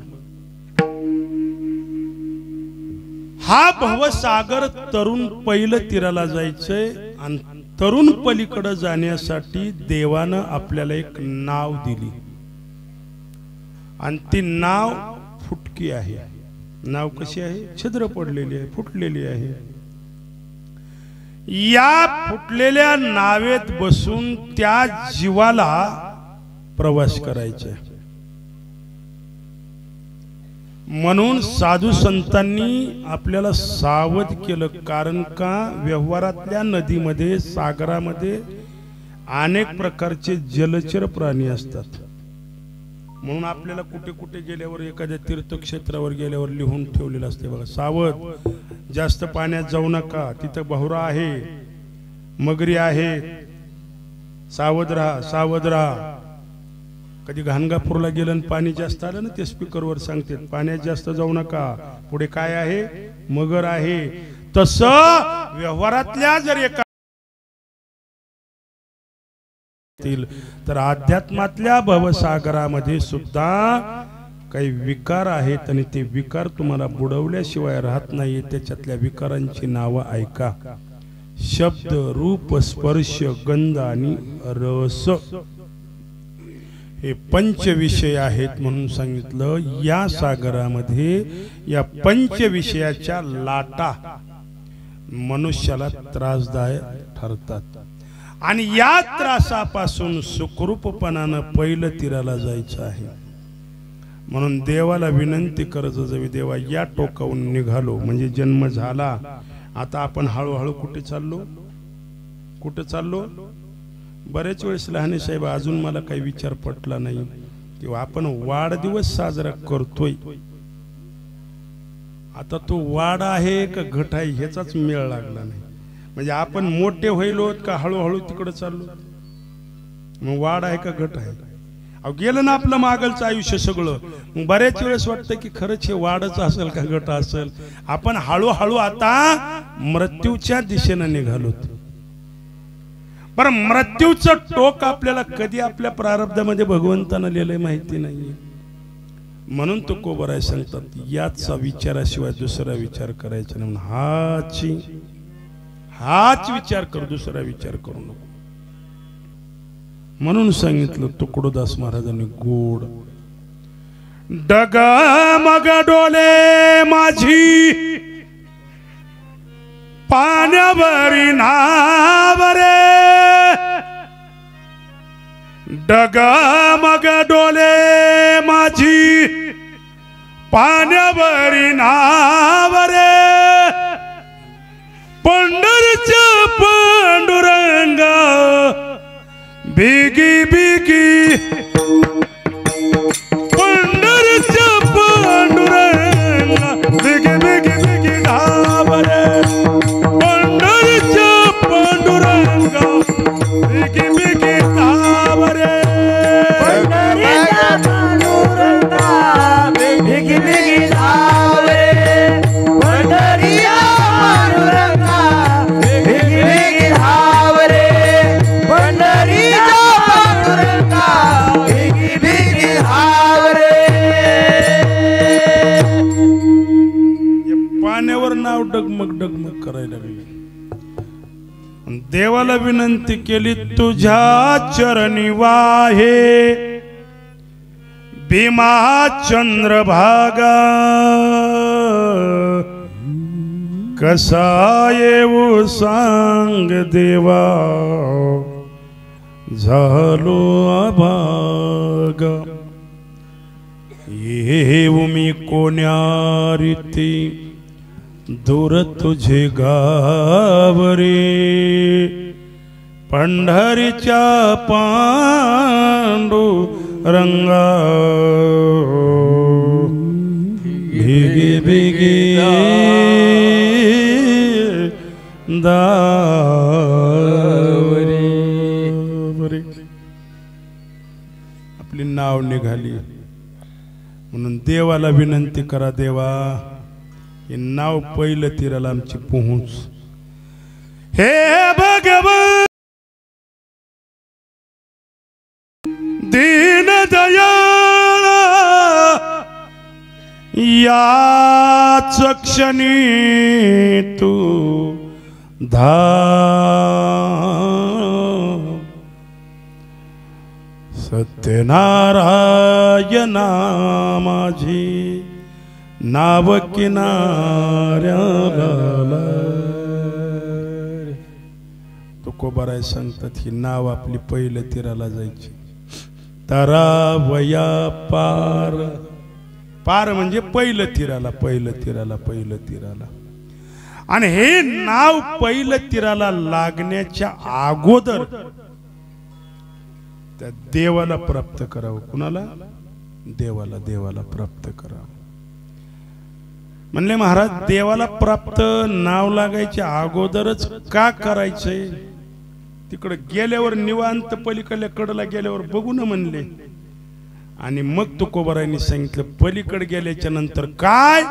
हा भवसागर तरुण पहिलं तीराला जायचंय आणि तरुण पलीकडे जाण्यासाठी देवानं आपल्याला एक नाव दिली आणि ती नाव फुटकी आहे. नाव कशी आहे? छिद्र पडलेली आहे, फुटलेली आहे. या फुटलेल्या नावेत बसून त्या जीवाला प्रवास करायचा. म्हणून साधू संतांनी आपल्याला सावध केलं, कारण का व्यवहारातल्या नदीमध्ये, सागरामध्ये अनेक प्रकारचे जलचर प्राणी असतात. म्हणून आपल्याला कुठे कुठे गेल्यावर, एखाद्या तीर्थक्षेत्रावर गेल्यावर लिहून ठेवलेलं असते बघा, सावध, जास्त पाण्यात जाऊ नका, तिथं बहुरा आहे, मगरी आहे, सावध राहा, सावध राहा. कधी घाणगापूरला गेलं आणि पाणी जास्त आलं ना, ते स्पीकरवर सांगते पाण्यात जास्त जाऊ नका, पुढे काय आहे? मगर आहे. तसं व्यवहारातल्या जर एका तर अध्यात्मातल्या भवसागरामध्ये सुद्धा काही विकार आहेत आणि ते विकार तुम्हाला बुडवल्याशिवाय राहत नाही. त्याच्यातल्या विकारांची नावं ऐका. शब्द, रूप, स्पर्श, गंध आणि रस हे पंच विषय आहेत. म्हणून सांगितलं, या सागरामध्ये या पंच विषयाच्या लाटा मनुष्याला त्रासदायक ठरतात आणि या त्रासापासून सुखरूपपणानं पहिलं तीराला जायचं आहे. म्हणून देवाला विनंती करत जावी, देवा या टोकावून निघालो, म्हणजे जन्म झाला, आता आपण हळूहळू कुठे चाललो? कुठे चाललो? बरेच वेळेस लहाने साहेब, अजून मला काही विचार पटला नाही, किंवा आपण वाढदिवस साजरा करतोय, आता तो वाढ आहे का घट आहे ह्याचाच मेळ लागला नाही. म्हणजे आपण मोठे होईलो का हळूहळू तिकडे चाललो? मग वाढ आहे का घट आहे? अहो गेलं ना आपलं मागलचं आयुष्य सगळं. मग बऱ्याच वेळेस वाटतं की खरंच हे वाढच असेल का गट असेल. आपण हळूहळू आता मृत्यूच्या दिशेने निघालोत. बरं मृत्यूचं टोक आपल्याला कधी आपल्या प्रारब्धामध्ये भगवंतानं लिहिलंय माहिती नाहीये. म्हणून तो कोबराय सांगतात याचा विचाराशिवाय दुसरा विचार करायचा नाही. हाच विचार कर, दुसरा विचार करू नको. म्हणून सांगितलं तुकडोदास महाराजांनी गोड. डगमग डोले माझी पाण्यावरी नावरे. डगमग डोले माझी पाण्यावरी नावरे. पंढरीच्या पांडुरंगा बिगी बिगी. पंढरीच्या पांडुरंगा बिगी बिगी बिगी धावरे. पंढरीच्या पांडुरंगा बिगी बिगी धावरे. पंढरीच्या पांडुरंगा बिगी बिगी धावरे. पंढरीच्या पांडुरंगा बिगी बिगी धावरे. पंढरीच्या पांडुरंगा बिगी बिगी धावरे. पाण्यावर नाव डगमग डगमग करायला लागले. देवाला विनंती केली तुझ्या चरणी वाहे भीमा चंद्रभागा. कसा येऊ सांग देवा झालो अभागा. येऊ मी कोण्या रीती दूर तुझे गावरे. पंढरीच्या पांडू रंगा भिगे भिगे दावरे. आपली नाव निघाली म्हणून देवाला विनंती करा. देवा हे नाव पहिलं तीराला आमची पोहोच. हे भगवान दीन दयाळ याच क्षणी तू सत्यनारायणा माझी नाव किनाऱ्याला. तुकोबाराय सांगतात ही नाव आपली पहिल्या तीराला जायची. तरावया पार. पार म्हणजे पहिलं तीराला, पहिलं तीराला, पहिलं तीराला. आणि हे नाव पहिलं तीराला लागण्याच्या अगोदर त्या देवाला प्राप्त करावं. कुणाला? देवाला. देवाला प्राप्त करावं म्हणले महाराज. देवाला प्राप्त नाव लागायच्या अगोदरच का करायचंय? तिकडे गेल्यावर निवांत पलीकडल्या कडला गेल्यावर बघू ना म्हणले. आणि मग तुकोबारायांनी सांगितलं पलीकडे गेल्याच्या नंतर काय?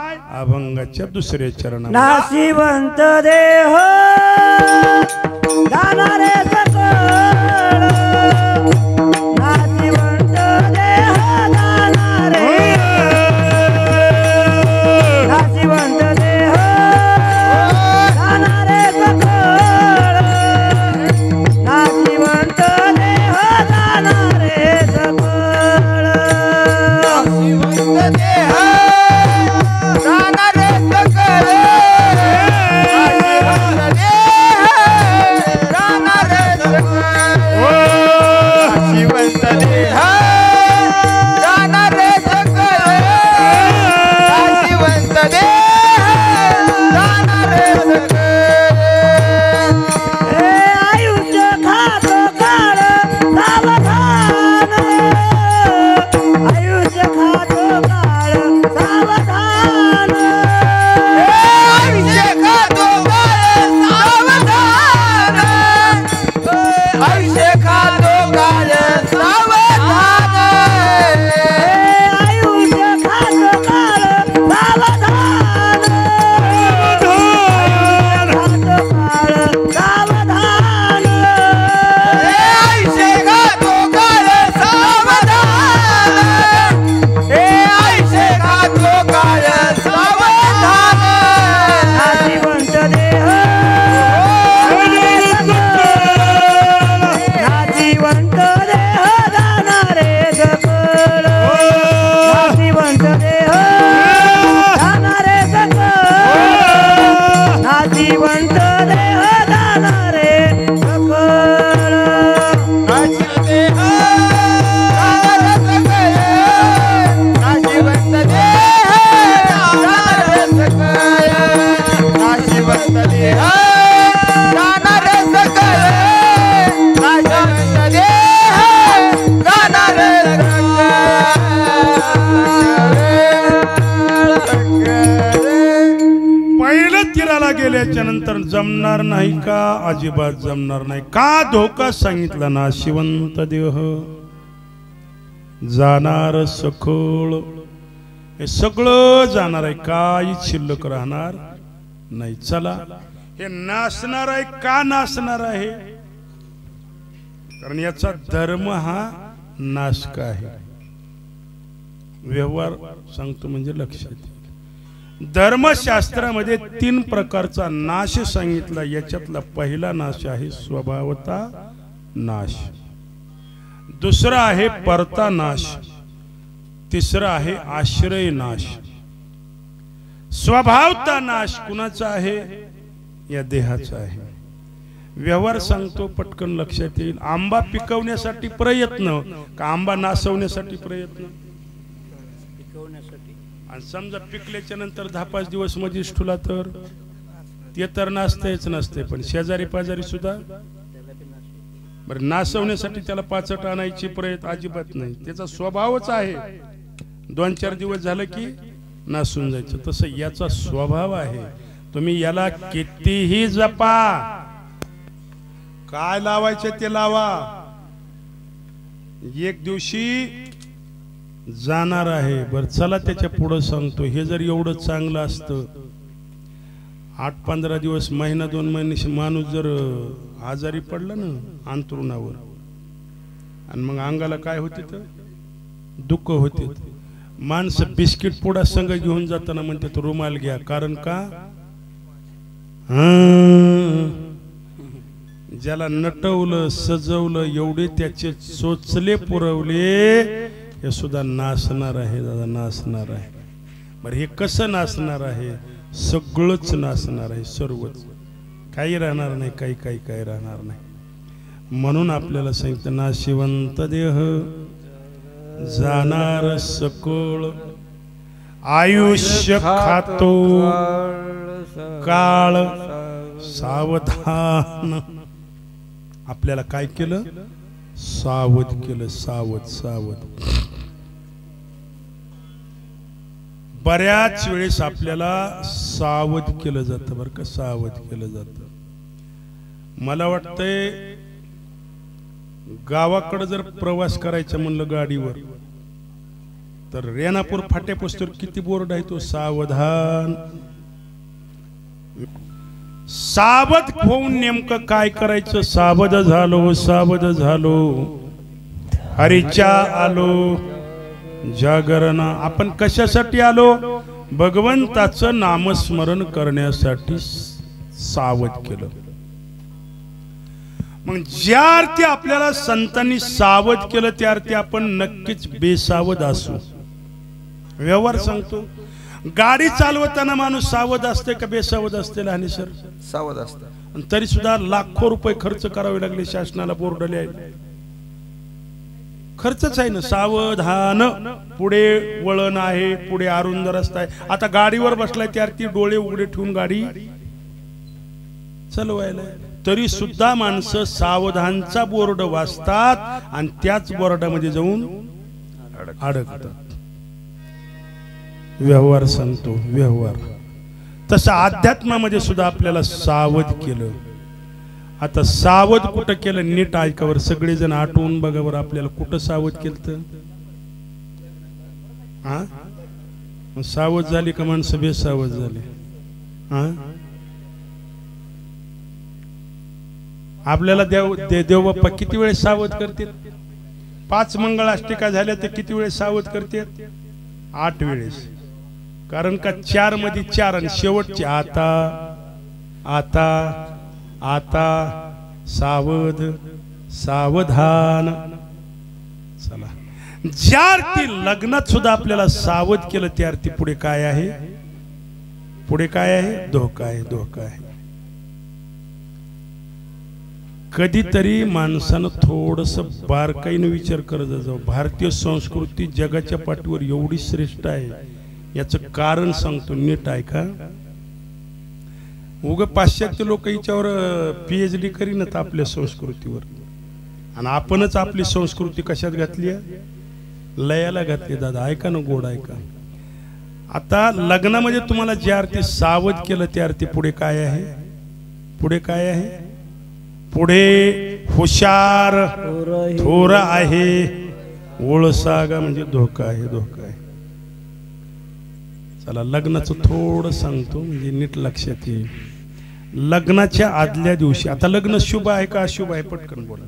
अभंगाच्या दुसऱ्या चरणात नाशिवंत देह जाणारे सकळ. नाशिवंत देह जाणारे. नाशिवंत देह जाणारे सकळ. नाशिवंत देह जाणारे सकळ. जाणारे सकळ. गेल्याच्या नंतर जमणार नाही का? अजिबात जमणार नाही. का? धोका सांगितला ना. शिवंत देह जाणार सखोळ, हे सगळं जाणार आहे, काहीच शिल्लक राहणार नाही. चला, हे नासणार आहे. का नासणार आहे? कारण याचा धर्म हा नाशक आहे. व्यवहार सांगतो म्हणजे लक्षात येईल. धर्मशास्त्रामध्ये 3 प्रकारचा नाश सांगितला. याच्यातला पहिला नाश आहे स्वभावता नाश, दुसरा आहे परता नाश, तिसरा आहे आश्रय नाश. स्वभावता नाश कुणाचा आहे? या देहाचा आहे. व्यवहार सांगतो पटकन लक्षात येईल. आंबा पिकवण्यासाठी प्रयत्न का आंबा नासवण्यासाठी प्रयत्न? आणि समजा पिकल्याच्या नंतर 10-5 दिवस मध्येच ठुला तर ते तर नाचतेच नसते, पण शेजारी पाजारी सुद्धा बरं नासवण्यासाठी त्याला पाचट आणायची प्रयत्न अजिबात नाही. त्याचा स्वभावच आहे 2-4 दिवस झालं की नासून जायचं. तसं याचा स्वभाव आहे. तुम्ही याला कितीही जपा, काय लावायचे ते लावा, एक दिवशी जाणार आहे. बर चला त्याच्या पुढे सांगतो. हे जर एवढं चांगलं असतं, 8-15 दिवस, महिना 2 महिने माणूस जर आजारी पडला ना अंथरुणावर, आणि मग अंगाला काय होते तर दुःख होते. माणसं बिस्किट पुडा संघ घेऊन जाताना म्हणते रुमाल घ्या. कारण का? ज्याला नटवलं सजवलं, एवढे त्याचे चोचले पुरवले, हे सुद्धा नासणार आहे दादा, नासणार आहे. बरं हे कसं नासणार आहे? सगळंच नासणार आहे, सर्वच. काही राहणार नाही, काही राहणार नाही. म्हणून आपल्याला सांगितलं नाशिवंत देह जाणार सकोळ, आयुष्य खातो काळ सावधान. आपल्याला काय केलं? सावध केलं. सावध. बऱ्याच वेळेस आपल्याला सावध केलं जातं बरं का, सावध केलं जातं. मला वाटतंय गावाकडे जर प्रवास करायचा म्हणलं गाडीवर, तर रेणापूर फाट्यापासून किती बोर्ड आहे तो? सावधान. सावध होऊन नेमकं काय करायचं? सावध झालो हरीच्या आलो जागरणा. आपण कशासाठी आलो? भगवंताचं नामस्मरण करण्यासाठी सावध केलं. मग ज्या अर्थी आपल्याला संतांनी सावध केलं त्या अर्थी आपण नक्कीच बेसावध असू. व्यवहार सांगतो, गाडी चालवताना माणूस सावध असते का बेसावध असते? लहाने सर सावध असतं. तरी सुद्धा लाखो रुपये खर्च करावे लागले शासनाला बोर्ड लिहायला. खर्चच आहे ना. सावधान, पुढे वळण आहे, पुढे अरुंद रस्ता आहे. आता गाडीवर बसलाय त्यार्थी डोळे उघडे ठेवून गाडी चालवायला, तरी सुद्धा माणसं सावधानचा बोर्ड वाचतात आणि त्याच बोर्डामध्ये जाऊन अडकतात. व्यवहार सांगतो, व्यवहार. तसं अध्यात्मामध्ये सुद्धा आपल्याला सावध केलं. आता सावध कुठं केलं? नीट ऐकावर सगळेजण आठवून बघावर आपल्याला कुठं सावध केलं? हा, सावध झाली का माणसं बेसावध झाले? हा, आपल्याला देव बाप्पा किती वेळेस सावध करते? 5 मंगळाष्टिका झाल्या तर किती वेळेस सावध करते? 8 वेळेस. कारण का 4 मध्ये 4 आणि शेवटचे आता आता आता सावध सावधान. चला, ज्या अर्थी लग्नात सुद्धा आपल्याला सावध केलं त्या अर्थी पुढे काय आहे? पुढे काय आहे? धोका आहे, धोका आहे. कधीतरी माणसानं थोडस बारकाईने विचार करत जाऊ. भारतीय संस्कृती जगाच्या पाठीवर एवढी श्रेष्ठ आहे, याचं कारण सांगतो, नीट ऐका. उग पाश्चात्य लोक हिच्यावर PhD करीनत आपल्या संस्कृतीवर, आणि आपणच आपली संस्कृती कशात घातली? लयाला घातली. दादा ऐका ना, गोड ऐका. आता लग्नामध्ये तुम्हाला जी आरती सावध केलं त्या आरती पुढे काय आहे? पुढे काय आहे? पुढे हुशार थोर आहे, ओळसागा म्हणजे धोका आहे, धोका आहे. चला लग्नाचं थोडं सांगतो म्हणजे नीट लक्षात येईल. लग्नाच्या आदल्या दिवशी, आता लग्न शुभ आहे का अशुभ आहे? पटकन बोला.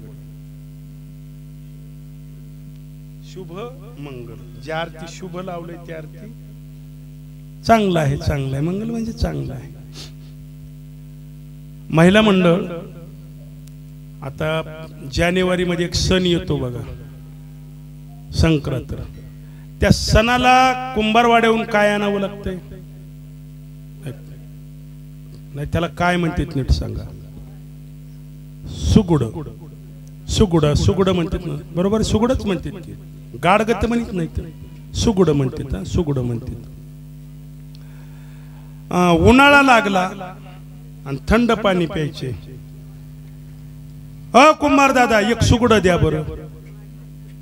शुभ मंगल. ज्या आरती शुभ लावलंय त्या आरती चांगला आहे, चांगला आहे. मंगल म्हणजे चांगला आहे. महिला मंडळ, आता जानेवारी मध्ये एक सण येतो बघा, संक्रांत. त्या सणाला कुंभारवाड्याहून काय आणावं लागतंय? नाही त्याला काय म्हणतात नीट सांगा? सुगुड. सुगुड सुगुड म्हणतात ना, बरोबर? सुगुडच म्हणतात की, गाडगत म्हणत नाही तर सुगुड म्हणतात. सुगुड म्हणतात. उन्हाळा लागला आणि थंड पाणी प्यायचे. कुंभार दादा एक सुगुड द्या बरं.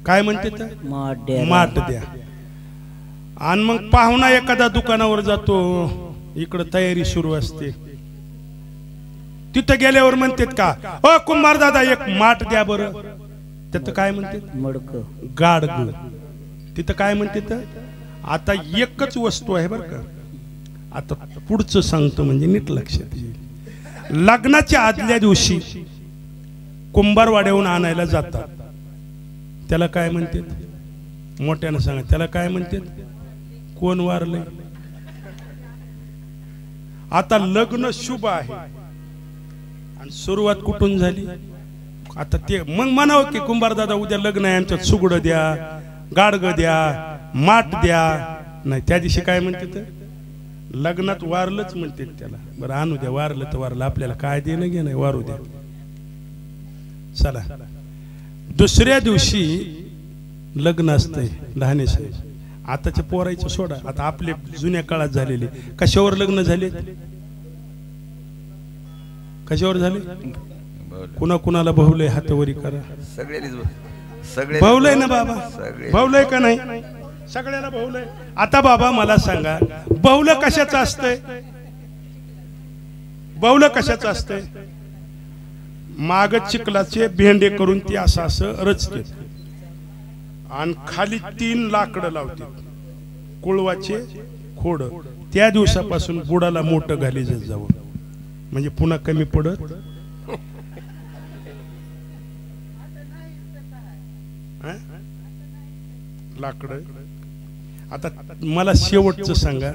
काय म्हणते? माठ द्या. आणि मग पाहुणा एखादा दुकानावर जातो, इकडं तयारी सुरू असते. तिथं गेल्यावर म्हणतात का, कुंभार दादा एक माठ द्या बरं. तिथं काय म्हणतात? मडक गाडग. तिथं काय म्हणतात? आता एकच वस्तू आहे बरं का. आता पुढचं सांगतो म्हणजे नीट लक्षात येईल. लग्नाच्या आदल्या दिवशी कुंभारवाड्याहून आणायला जातात, त्याला काय म्हणतात? मोठ्यानं सांगा, त्याला काय म्हणतात? कोण वारले? आता लग्न शुभ आहे आणि सुरुवात कुठून झाली? आता ते मग म्हणावं की कुंभार दादा उद्या लग्न आहे आमच्यात, सुगड द्या, गाडग द्या, माठ द्या. नाही, त्या दिवशी काय म्हणतात? लग्नात वारलंच म्हणतात त्याला. बरं आणू द्या, वारलं तर वारलं, आपल्याला काय देणं घे नाही, वारू द्या. चला दुसऱ्या दिवशी लग्न असतंय लहानेसे. आताच्या पोरायचं सोडा, आता आपले जुन्या काळात झालेले कशावर लग्न झाले? कशावर झाले? कुणा कुणाला भावलंय हातवरी करा. भावलंय ना बाबा? भावलंय का नाही? सगळ्याला भावलंय. आता बाबा मला सांगा, भावलं कशाचं असतंय? भावलं कशाचं असतंय? माग चिखलाचे भेंडे करून ती असं असं रचते आणि खाली 3 लाकडं लावते, कुळवाचे खोड. त्या दिवसापासून बुडाला मोठं घाली जावं म्हणजे पुन्हा कमी पडत. लाकड. आता मला शेवटचं सांगा,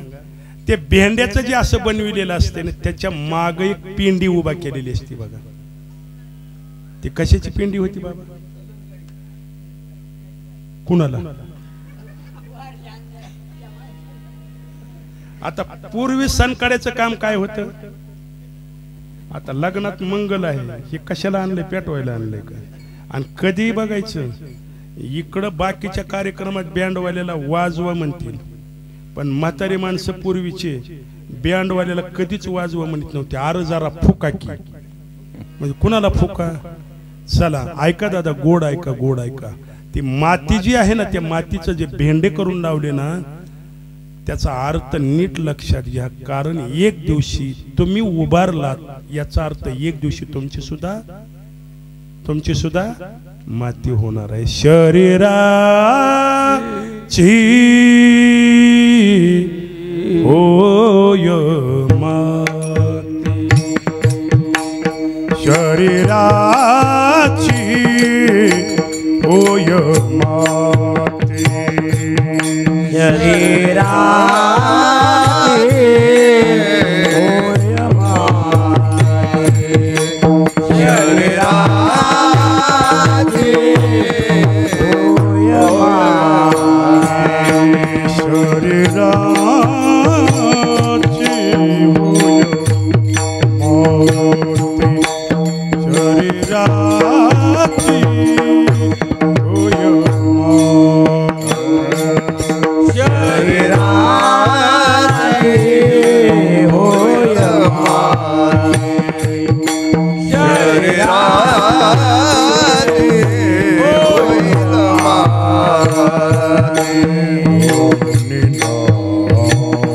ते भेंड्याचं जे असं बनविलेलं असते ना, त्याच्या माग एक पिंडी उभा केलेली असते बघा. ती कशाची पिंडी होती बाबा? कुणाला? आता पूर्वी सणकाड्याचं काम काय होतं? आता लग्नात मंगल आहे, हे कशाला आणलंय? पेटवायला आणलंय का? आणि कधी बघायचं इकडं बाकीच्या कार्यक्रमात बँडवाल्याला वाजवा म्हणतील, पण म्हातारी माणसं पूर्वीचे बँडवाल्याला कधीच वाजवा म्हणत नव्हते. आर जरा फुका की, म्हणजे कुणाला फुका? चला ऐका दादा, गोड ऐका, गोड ऐका. ती माती जी आहे ना, त्या मातीचं जे भेंडे करून लावले ना, त्याचा अर्थ नीट लक्षात घ्या. कारण एक दिवशी तुम्ही उभारलात, याचा अर्थ एक दिवशी तुमची सुद्धा माती होणार आहे. शरीराची होय माती, शरीराची होय माती, शरीराची होय माती, शरीराची होय माती, शरीराची होय माती, शरीराची होय माती, शरीराची होय माती, शरीराची होय माती.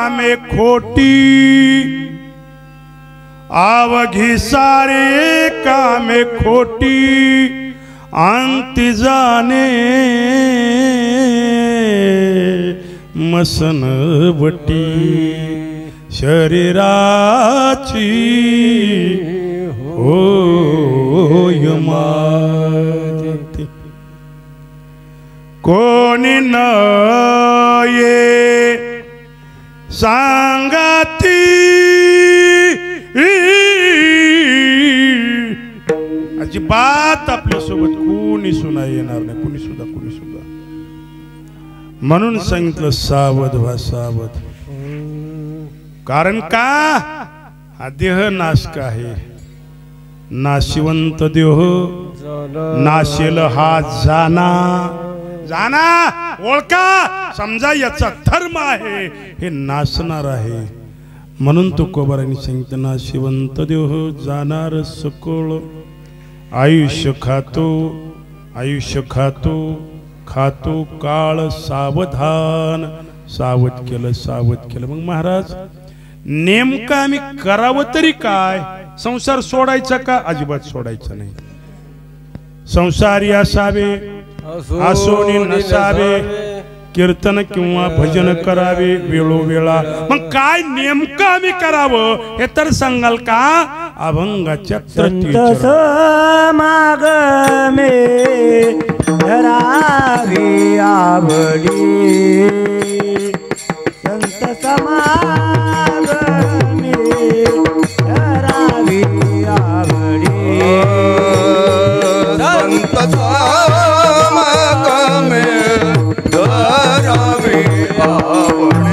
कामे खोटी आवघी सारे कामे खोटी अंती जाणे मसन बटी शरीराची होय माती कोणी न ये सांगती अजिबात आपल्यासोबत कोणी सुना येणार नाही, कोणी सुद्धा म्हणून सांगितलं सावध व्हा सावध. कारण का हा देह नाशक आहे, नाशिवंत देह नाशेल हा जाना जाना ओळखा समजा याचा धर्म आहे हे नाशणार आहे. म्हणून तुकोबारांनी सांगितलं नाशिवंत देह जाणार सकळ आयुष्य खातो आयुष्य खातो खातो काळ सावधान. सावध केलं मग महाराज नेमकं आम्ही करावं तरी काय? संसार सोडायचा का? अजिबात सोडायचा नाही. संसारी असावे असोनी नसावे, कीर्तन किंवा भजन करावे वेळोवेळा. मग काय नेमकं आम्ही करावं हे तर सांगाल का? अभंगाच्या माग मे धरावी आवडी संत समाग मे धरावी आवडी संत समाग मे धरावी आवडी.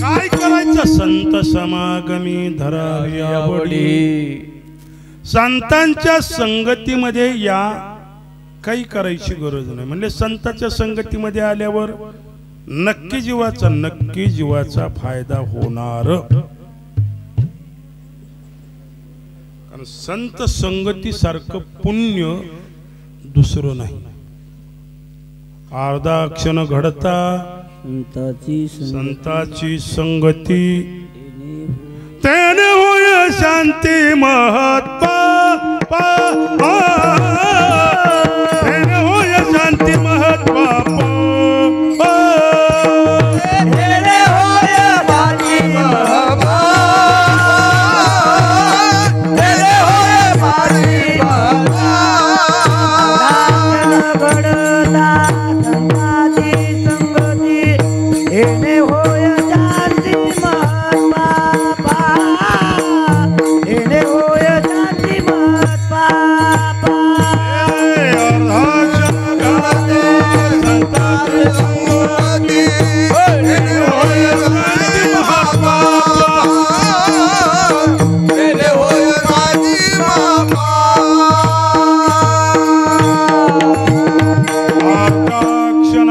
काय करायचं? संत समागमी धरावी आवडी. संतांच्या संगतीमध्ये या काही करायची गरज नाही. म्हणजे संतांच्या संगतीमध्ये आल्यावर नक्की जीवाचा फायदा होणार. कारण संत संगती सारखं पुण्य दुसरं नाही. अर्धा क्षण घडता संताची संगती तेने होय शांती महात्मा तेने होय शांती महात्मा तेरे होय बाजी बाबा तेरे होय बाजी बाबा घडता संताची संगती तेने होय शांती महात्मा तेने होय शांती महात्मा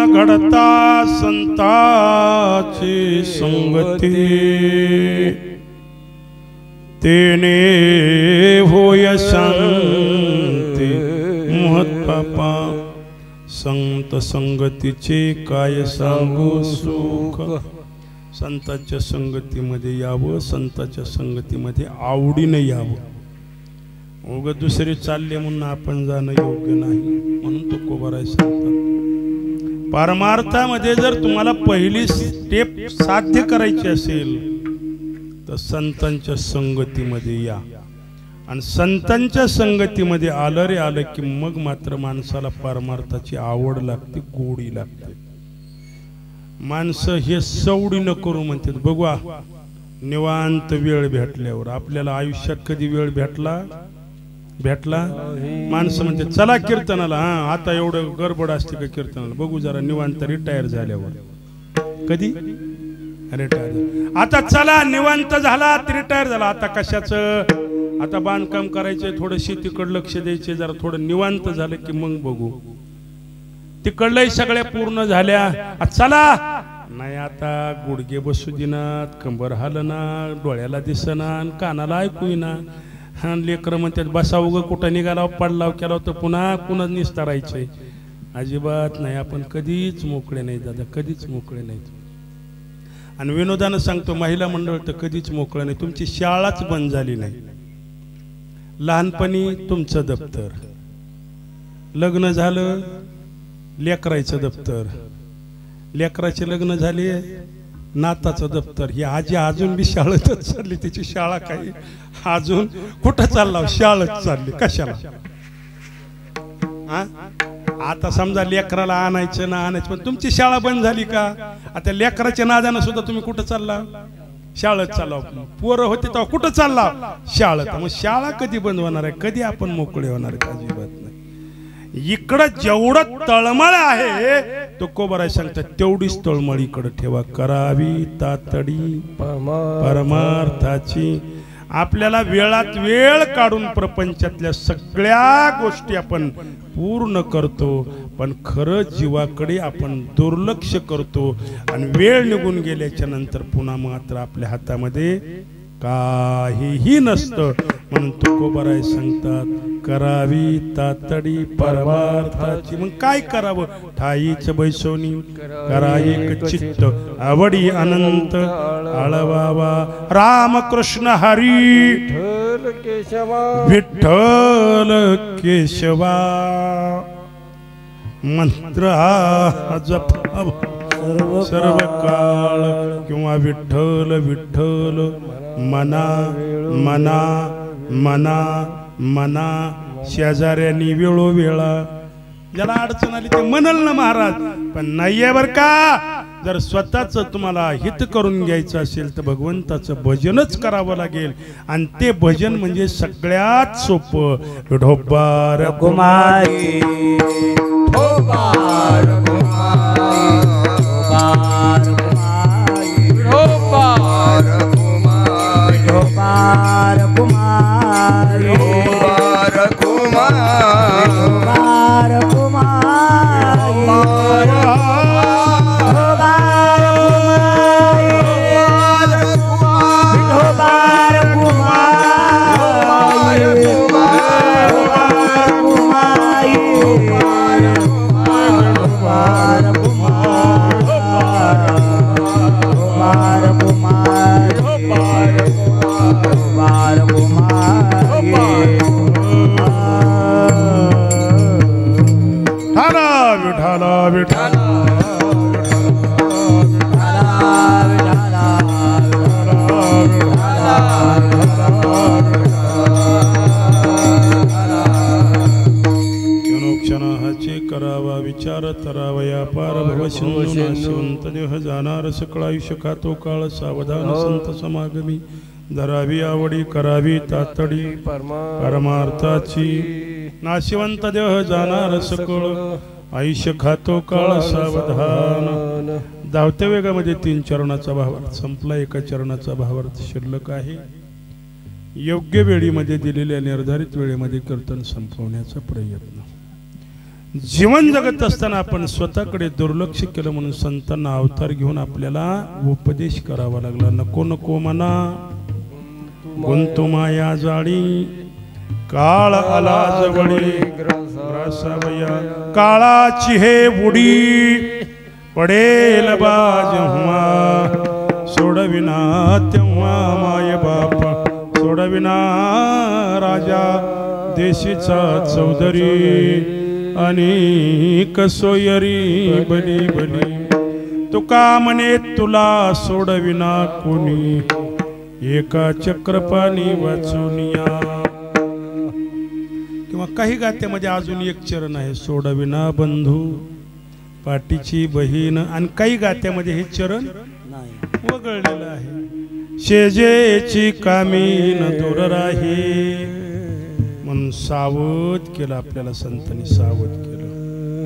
घडता संताची संगती तेने होय शांती महत्पापा. संत संगतीचे काय सांगू सुख. संतांच्या संगतीमध्ये यावं, संतांच्या संगतीमध्ये आवडीने यावं. उग दुसरे चालले म्हणून आपण जाणं योग्य नाही. म्हणून तो कोबाराय सांगतात परमार्थामध्ये जर तुम्हाला पहिली स्टेप साध्य करायची असेल तर संतांच्या संगतीमध्ये या. आणि संतांच्या संगतीमध्ये आलं की मग मात्र माणसाला परमार्थाची आवड लागते, गोडी लागते. माणसं हे सवडी न करू म्हणतात. बघू निवांत वेळ भेटल्यावर आपल्याला आयुष्यात कधी वेळ भेटला माणसं म्हणते चला कीर्तनाला. हा आता एवढं गडबड असते का कीर्तनाला? बघू जरा निवांत रिटायर झाल्यावर. कधी रिटायर आता चला निवांत झाला रिटायर झाला. आता कशाचं? आता बांधकाम करायचंय, थोडं शेतीकडे लक्ष द्यायचे, जरा थोडं निवांत झालं की मग बघू. तिकडलंही सगळ्या पूर्ण झाल्या. चला नाही आता गुडघे बसू देनात, कंबर हालना, डोळ्याला दिसना, कानाला ऐकू येईना. हा लेकरं म्हणतात बसा उगं कुठं निघाला पडलाव केला तर पुन्हा निस्तारायचंय. अजिबात नाही. आपण कधीच मोकळे नाही दादा, कधीच मोकळे नाहीत. आणि विनोदानं सांगतो महिला मंडळ तर कधीच मोकळं नाही, तुमची शाळाच बंद झाली नाही. लहानपणी तुमचं दप्तर, लग्न झालं लेकराचं दप्तर, लेकराचे लग्न झाले नाताचं दप्तर. ही आजी अजून बी शाळेतच चालली, तिची शाळा काही अजून कुठं चालला, शाळेत चालली. कशाला? आता समजा लेकराला आणायचं ना आणायचं, पण तुमची शाळा बंद झाली का? आता लेकराच्या नादानं सुद्धा तुम्ही कुठं चालला? शाळेत चालला. पोरं होते तेव्हा कुठं चालला? शाळेत. मग शाळा कधी बंद होणार आहे? कधी आपण मोकळे होणार आहे? अजिबात नाही. इकडं जेवढं तळमळ आहे तुकोबराय सांगतात तेवढीच तळमळ इकडं ठेवा. करावी तातडी परमार्थाची. आपल्याला वेळात वेळ काढून प्रपंचातल्या सगळ्या गोष्टी आपण पूर्ण करतो, पण खरं जीवाकडे आपण दुर्लक्ष करतो आणि वेळ निघून गेल्याच्या नंतर पुन्हा मात्र आपल्या हातामध्ये काहीही नसतं. म्हणून तुकोबराय सांगतात करावी तातडी परमार्थाची. मग काय करावं? ठाईच बैसोनी करा एक चित्त आवडी अनंत आळवावा. रामकृष्ण हरी विठ्ठल केशवा मंत्र हा जपावा सर्व काळ किंवा विठ्ठल विठ्ठल मना मना मना मना. शेजाऱ्यांनी वेळोवेळा ज्याला अडचण आली ते म्हणल ना महाराज, पण नाहीये बर का. जर स्वतःच तुम्हाला हित करून घ्यायचं असेल तर भगवंताचं भजनच करावं लागेल. आणि ते भजन म्हणजे सगळ्यात सोपं. विठोबार कुमारी ढोबार कुमारी ढोबार कुमारी ढोबार कुमारी ढोबार कुमारी ढोबार कुमारी ढोबार कुमारी ढोबार करावा विचार तरावया पार भवशिवंत देह जाणार सकळ आयुष्य खातो काळ सावधान संत समागमी. धरावी आवडी करावी तातडी परमार्थाची. नाशिवंत देह जाणार सकळ आयुष्य खातो काळ सावधान. धावत्या वेगामध्ये 3 चरणाचा भावार्थ संपला, एका चरणाचा भावार्थ शिल्लक आहे. योग्य वेळीमध्ये दिलेल्या निर्धारित वेळेमध्ये कीर्तन संपवण्याचा प्रयत्न. जीवन जगत असताना आपण स्वतःकडे दुर्लक्ष केलं म्हणून संतांना अवतार घेऊन आपल्याला उपदेश करावा लागला. नको नको मना गुंतू माया जाळी काळ आला जवळी ग्रासावया. काळाची हे बुडी पडेल बाज जेव्हा सोडविना तेव्हा माय बाप सोडविना राजा देशीचा चौधरी आणि कसोयरी बली बली. तुका म्हणे तुला सोडविना कोणी एका चक्रपाणी वाचूनिया. किंवा काही गात्यामध्ये अजून एक चरण आहे सोडविना बंधू पाटीची बहीण. आणि काही गात्यामध्ये हे चरण वगळलेलं आहे. शेजेची कामीन दूर राही म्हणून सावध केलं आपल्याला संतांनी, सावध केलं.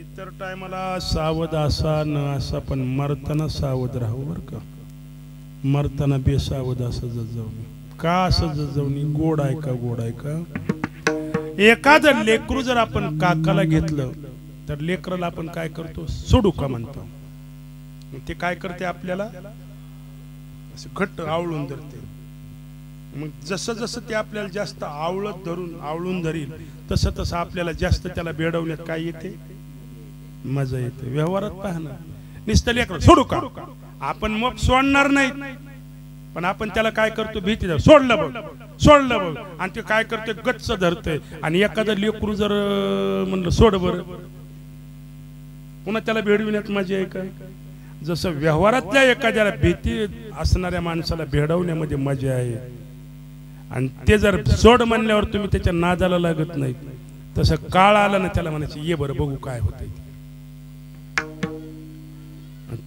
इतर टायमाला सावध असा न असा, पण मरताना सावध राहू बर का. मरताना बेसावध असं जजवणी. का असं जजवणी? गोड आहे का गोड आहे का. एखादं लेकरू जर आपण काकाला घेतलं तर लेकराला आपण काय करतो? सोडू का म्हणतो. ते काय करते? आपल्याला असं घट्ट आवळून धरते. मग जसं जसं ते आपल्याला जास्त आवळून धरील तसं तसं आपल्याला जास्त त्याला बेडवण्यात काय येते? मजा येते. व्यवहारात पहा ना, नुसतं लेकरं सोडू का आपण मग सोडणार नाही, पण आपण त्याला काय करतो, भीती जाऊ, सोडलं बघ सोडलं बघ, आणि ते काय करतोय, गच्च धरतोय. आणि एखादं लेकरू जर म्हणलं सोड बरं, पुन्हा त्याला भेडविण्यात मजा आहे का? जसं व्यवहारातल्या एखाद्याला भीती असणाऱ्या माणसाला भेडवण्यामध्ये मजा आहे, आणि ते जर सोड म्हणल्यावर तुम्ही त्याच्या नादाला लागत नाही, तसं काळ आला ना त्याला म्हणायचं ये बरं बघू काय होतंय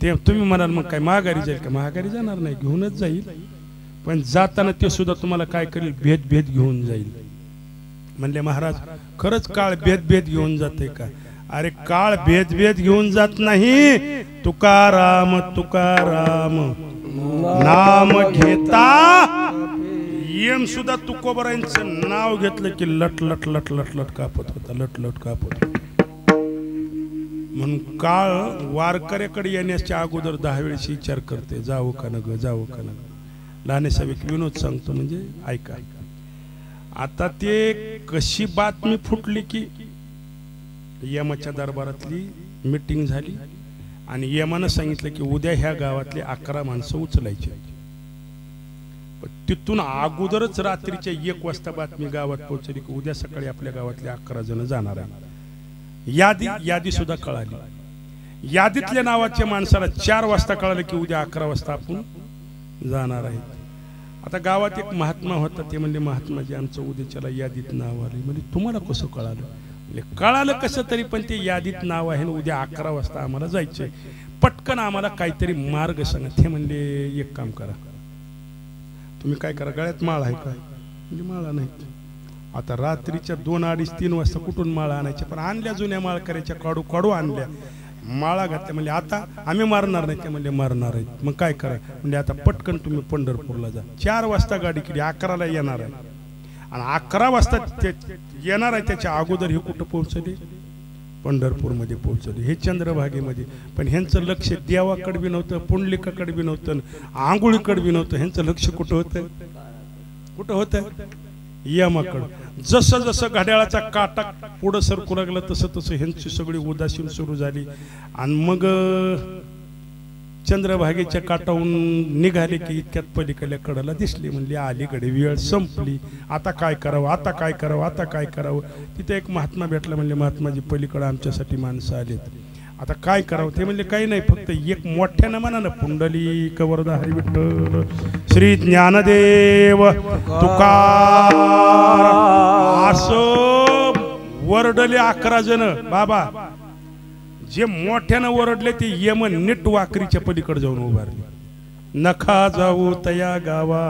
ते. तुम्ही म्हणाल मग काय माघारी जाईल का? माघारी जाणार नाही, घेऊनच जाईल. पण जाताना ते सुद्धा तुम्हाला काय करेल, भेद भेद घेऊन जाईल. म्हणले महाराज खरंच काळ भेद भेद घेऊन जाते का? अरे काळ भेद भेद घेऊन जात नाही. तुकाराम तुकाराम नाम घेता यम सुद्धा तुकोबरांचं नाव घेतलं की लट लट लट लट लट कापत होता, लट लट कापत होता. म्हणून काळ वारकऱ्याकडे येण्याच्या अगोदर 10 वेळेस विचार करते, जावं का न ग, जावं का न ग. लहानेसाहेब एक विनोद सांगतो, म्हणजे ऐका. आता ते कशी बातमी फुटली की यमाच्या दरबारातली मीटिंग झाली आणि यमानं सांगितलं की उद्या ह्या गावातले 11 माणसं उचलायची. तिथून अगोदरच रात्रीच्या 1 वाजता बातमी गावात पोहोचली की उद्या सकाळी आपल्या गावातले 11 जण जाणार आहे. यादी सुद्धा कळाली. यादीतल्या नावाच्या माणसाला 4 वाजता कळालं की उद्या 11 वाजता आपण जाणार आहे. आता गावात एक महात्मा होता, ते म्हणले महात्माजी आमचं उद्याच्याला यादीत नाव आले. म्हणजे तुम्हाला कसं कळालं? म्हणजे कळालं कसं तरी, पण ते यादीत नाव आहे, उद्या 11 वाजता आम्हाला जायचंय, पटकन आम्हाला काहीतरी मार्ग सांगा. ते म्हणले एक काम करा, तुम्ही काय करा, गळ्यात माळ आहे काय? म्हणजे माळा नाही. आता रात्रीच्या 2, 2:30, 3 वाजता कुठून माळा आणायच्या? पण आणल्या जुन्या माळकऱ्याच्या, काढू काढू आणल्या, माळा घातल्या. म्हणजे आता आम्ही मारणार नाही. ते म्हणजे मारणार आहेत. मग काय करा? म्हणजे आता पटकन तुम्ही पंढरपूरला जा. 4 वाजता गाडी केली, 11ला येणार आहे, आणि 11 वाजता ते येणार आहे. त्याच्या अगोदर हे कुठं पोहोचले? पंढरपूरमध्ये पोहोचले, हे चंद्रभागेमध्ये. पण ह्यांचं लक्ष देवाकडे बी नव्हतं, पुंडलिकाकडे बी नव्हतं, आंघोळीकडे बी नव्हतं. ह्यांचं लक्ष कुठं होतं? कुठं होतं? यमाकडं. जसं जसं घड्याळाचा काटा पुढं सरकू लागला तसं तसं ह्यांची सगळी उदासीन सुरू झाली. आणि मग चंद्रभागेच्या काटाहून निघाले की इतक्यात पलीकडल्या कडेला दिसली. म्हणली अलीकडे वेळ संपली, आता काय करावं, आता काय करावं, आता काय करावं. तिथे एक महात्मा भेटला. म्हणले महात्माजी पलीकडे आमच्यासाठी माणसं आलेत, आता काय करावं? ते म्हणले काही नाही, फक्त एक मोठ्यानं म्हणा ना, पुंडलिक वरदा हरी विठ्ठल श्री ज्ञानदेव तुकार, असं वरडले 11 जण. बाबा जे मोठ्यानं वरडले ते यम नीट वाकरीच्या पलीकडे जाऊन उभारले. नखा जाऊ तया गावा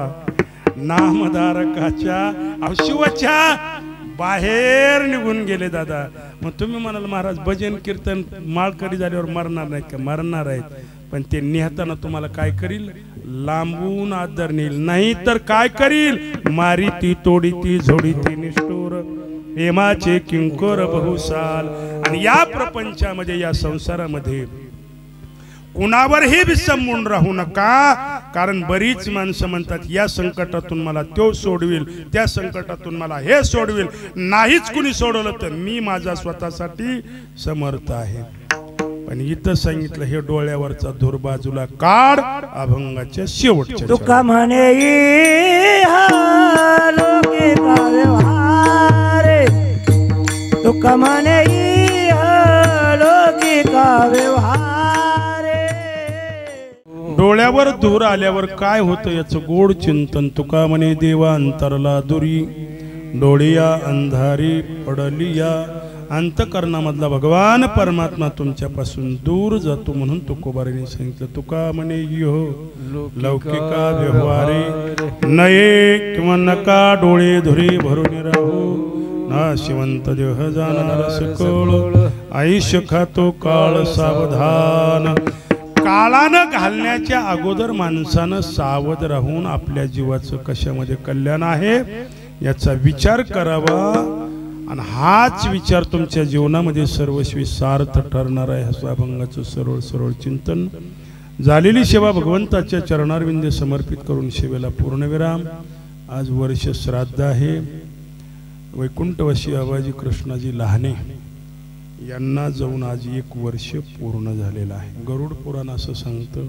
नामधारकाच्या शिवाच्या बाहेर निघून गेले. दादा मग तुम्ही म्हणाल महाराज भजन कीर्तन माळकरी झाल्यावर मरणार नाहीत का? मरणार आहेत, पण ते नेहताना तुम्हाला काय करील? लांबून आदर नेईल, नाही तर काय करील? मारी ती तोडी ती झोडी ती निष्ठुर हेमाचे किंकोर बहुसाल. आणि या प्रपंचामध्ये, या संसारामध्ये कुणावरही विसंबून राहू नका. कारण बरीच माणसं म्हणतात या संकटातून मला तो सोडविल, त्या संकटातून मला हे सोडविल. नाहीच कुणी सोडवलं तर मी माझ्या स्वतःसाठी समर्थ आहे. पण इथं सांगितलं हे डोळ्यावरचा धूर बाजूला काढ, अभंगाच्या शेवटच्या. तुका म्हणे लोके का व्यवहार, तुका म्हणे लोके का व्यवहार. डोळ्यावर धूर आल्यावर काय होतं याचं गोड चिंतन. तुका म्हणे देवा अंतरला दुरी, डोळिया अंधारी पडलिया. अंतकरणामधला भगवान परमात्मा तुमच्यापासून दूर जातो म्हणून तुकोबाराने सांगितलं. तुका म्हणे यो लौकिका व्यवहारे नये किंवा नका डोळे धुरी भरून राहू. ना शिवंत देह जाणार सकळ, आयुष्य खातो काळ सावधान. काळानं घालण्याच्या अगोदर माणसानं सावध राहून आपल्या जीवाचं कशामध्ये कल्याण आहे याचा विचार करावा. आणि हाच विचार तुमच्या जीवनामध्ये सर्वस्वी सार्थ ठरणार आहे. असं अभंगाचं सरळ सरळ चिंतन. झालेली सेवा भगवंताच्या चरणारविंदे समर्पित करून सेवेला पूर्णविराम. आज वर्ष श्राद्ध आहे. वैकुंठवासी आबाजी कृष्णाजी लहाने यांना जाऊन आज 1 वर्ष पूर्ण झालेलं आहे. गरुड पुराण असं सांगतं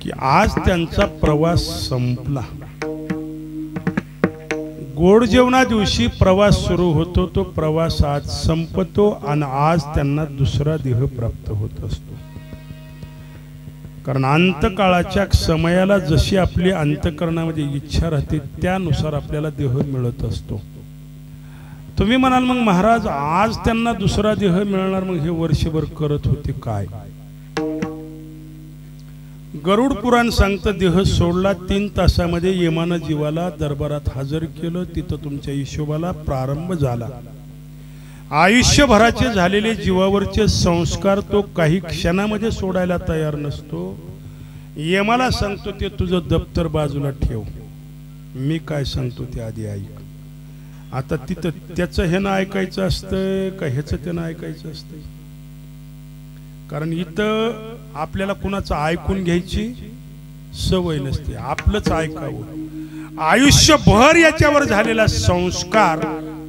की आज त्यांचा प्रवास संपला. गोड जेवणा दिवशी प्रवास सुरू होतो, तो प्रवास आज संपतो आणि आज त्यांना दुसरा देह प्राप्त होत असतो. कारण अंतकाळाच्या समयाला जशी आपली अंतकरणामध्ये इच्छा राहते त्यानुसार आपल्याला देह मिळत असतो. तुम्ही म्हणाल मग महाराज आज त्यांना दुसरा देह मिळणार, मग हे वर्षभर करत होते काय? गरुड पुराण सांगतं देह सोडला 3 तासामध्ये यमानं जीवाला दरबारात हजर केलं. तिथं तुमच्या हिशोबाला प्रारंभ झाला. आयुष्यभराचे झालेले जीवावरचे संस्कार तो काही क्षणामध्ये सोडायला तयार नसतो. यमाला सांगतो ते तुझं दप्तर बाजूला ठेव, मी काय सांगतो ते आधी ऐक. आता तिथं त्याचं ह्यानं ऐकायचं असतं का ह्याचं त्यानं ऐकायचं असतं? कारण इथं आपल्याला कुणाचं ऐकून घ्यायची सवय नसते, आपलंच ऐकावं. आयुष्यभर याच्यावर झालेला संस्कार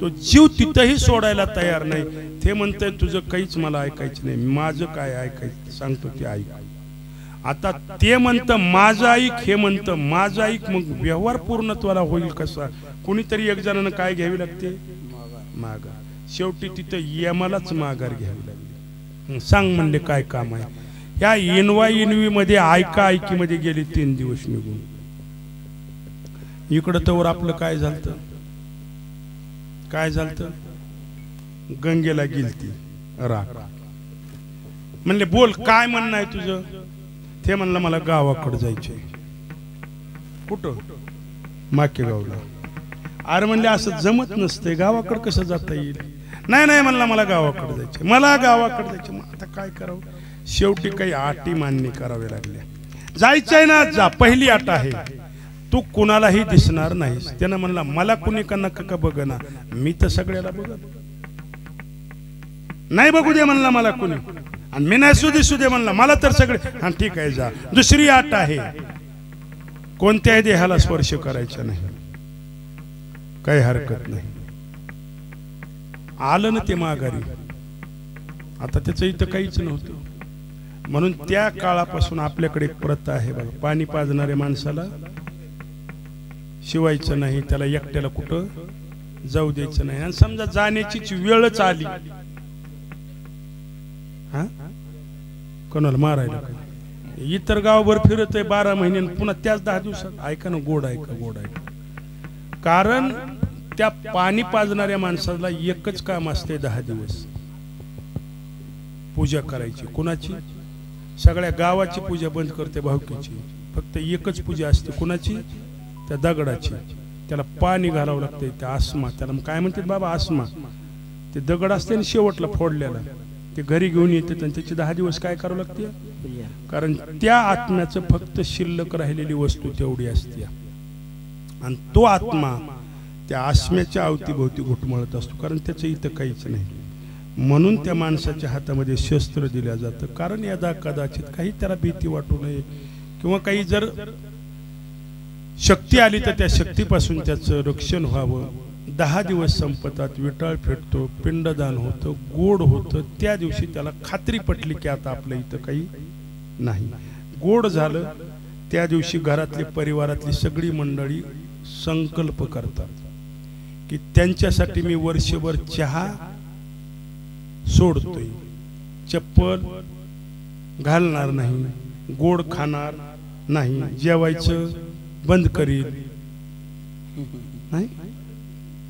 तो जीव तिथंही सोडायला तयार नाही. ते म्हणतंय तुझं काहीच मला ऐकायचं नाही, माझं काय ऐकायचं सांगतो ते ऐक. आता ते म्हणतं माझं ऐक, हे म्हणतं माझं ऐक, मग व्यवहार पूर्णत्वाला होईल कसा? कुणीतरी एक जणांना काय घ्यावी लागते? माघार. शेवटी तिथं यमालाच माघार घ्यावी लागली. सांग म्हणले काय काम आहे? या इनवा इनवी मध्ये ऐका ऐकी मध्ये गेले 3 दिवस निघून. इकडं तर आपलं काय झालं? काय झालं? गंगेला गेलती राग. म्हणले बोल काय म्हणणं आहे तुझं? ते म्हणलं मला गावाकडे जायचंय. कुठं? माकेगावला. अरे म्हणले असं जमत नसतंय, गावाकडे कसं जाता येईल? नाही म्हणला मला गावाकडे जायचंय, मला गावाकडे जायचं. मग आता काय करावं? शेवटी काही अटी मान्य कराव्या लागल्या. जायचंय ना जा. पहिली अट आहे तू कुणालाही दिसणार नाहीस. त्यानं म्हणला मला कुणी का बघना, मी तर सगळ्याला बघत नाही, बघू दे म्हणला मला कुणी, आणि मी नाही सुदे म्हणला मला तर सगळे. हा ठीक आहे जा. दुसरी अट आहे कोणत्याही देहाला स्पर्श करायचा नाही, काही हरकत नाही. आलं ना ते माघारी. आता त्याचं इथं काहीच नव्हतं. म्हणून त्या काळापासून आपल्याकडे एक प्रथा आहे बघा, पाणी पाजणाऱ्या माणसाला शिवायचं नाही, त्याला एकट्याला कुठं जाऊ द्यायचं नाही. आणि समजा जाण्याची वेळच आली, हा कोणाला मारायला इतर गावभर फिरत आहे 12 महिने, पुन्हा त्याच 10 दिवसात. ऐका ना, गोड ऐका. कारण त्या पाणी पाजणाऱ्या माणसाला एकच काम असते 10 दिवस पूजा करायची. कुणाची? सगळ्या गावाची पूजा बंद करते भावकीची. फक्त एकच पूजा असते. कुणाची? त्या दगडाची. त्याला पाणी घालावं लागते. त्या आसमा, त्याला काय म्हणतात बाबा? आसमा. ते दगड असते ना शेवटला फोडलेला, ते घरी घेऊन येते आणि त्याची 10 दिवस काय करावं लागते? कारण त्या आत्म्याचं फक्त शिल्लक राहिलेली वस्तू तेवढी असते, आणि तो आत्मा त्या आसम्याच्या अवतीभोवती घुटमळत असतो. कारण त्याचं इथं काहीच नाही. म्हणून त्या माणसाच्या हातामध्ये शस्त्र दिल्या जातं. कारण यदा कदाचित काही त्याला भीती वाटू नये, किंवा काही जर शक्ती आली तर त्या शक्तीपासून त्याचं रक्षण व्हावं. 10 दिवस संपतात, विटाळ फेडतो, पिंडदान होतं, गोड होतं. त्या दिवशी त्याला खात्री पटली की आता आपल्या इथं काही नाही. गोड झालं त्या दिवशी घरातली परिवारातली सगळी मंडळी संकल्प करतात की त्यांच्यासाठी मी वर्षभर चहा सोडतोय, चप्पल घालणार नाही, गोड खाणार नाही, जेवायचं बंद करील नाही.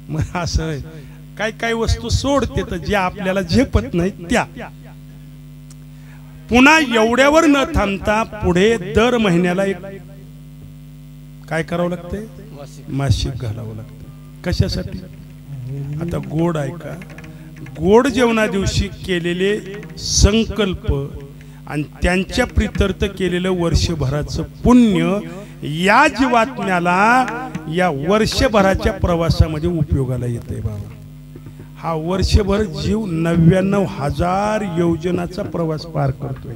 मग असं काय वस्तू सोडते तर ज्या आपल्याला झेपत नाही त्या. पुन्हा एवढ्यावर न थांबता पुढे दर महिन्याला एक काय करावं लागते? मासिक घालावं लागतं. कशासाठी? आता गोड ऐका. गोड जेवणा दिवशी केलेले संकल्प आणि त्यांच्या प्रित्यर्थ केलेलं वर्षभराचं पुण्य या जीवात्म्याला या वर्षभराच्या प्रवासामध्ये उपयोगाला येते बाबा. हा वर्षभर जीव 99,000 योजनाचा प्रवास पार करतोय.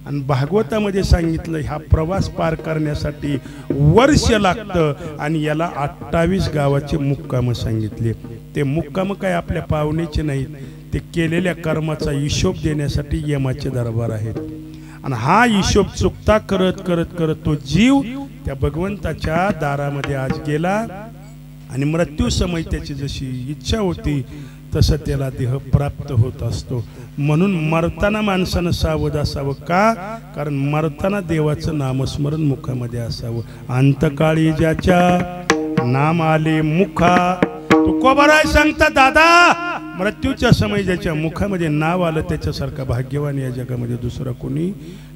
आणि भागवतामध्ये सांगितलं हा प्रवास पार करण्यासाठी वर्ष लागतं. आणि याला 28 गावाचे मुक्काम सांगितले. ते मुक्काम काय आपल्या पावणीचे नाहीत, ते केलेल्या कर्माचा हिशोब देण्यासाठी यमाचे दरबार आहेत. आणि हा हिशोब चुकता करत करत करत तो जीव त्या भगवंताच्या दारामध्ये आज गेला आणि मृत्यू समय त्याची जशी इच्छा होती तसं त्याला देह प्राप्त होत असतो. म्हणून मरताना माणसानं सावध असावं. का? कारण मरताना देवाचं नामस्मरण मुखामध्ये असावं. अंतकाळी ज्याच्या नाम आले मुखा, तुकोबाराय सांगता दादा, मृत्यूच्या समय ज्याच्या मुखामध्ये नाव आलं त्याच्यासारखा भाग्यवान या जगामध्ये दुसरा कोणी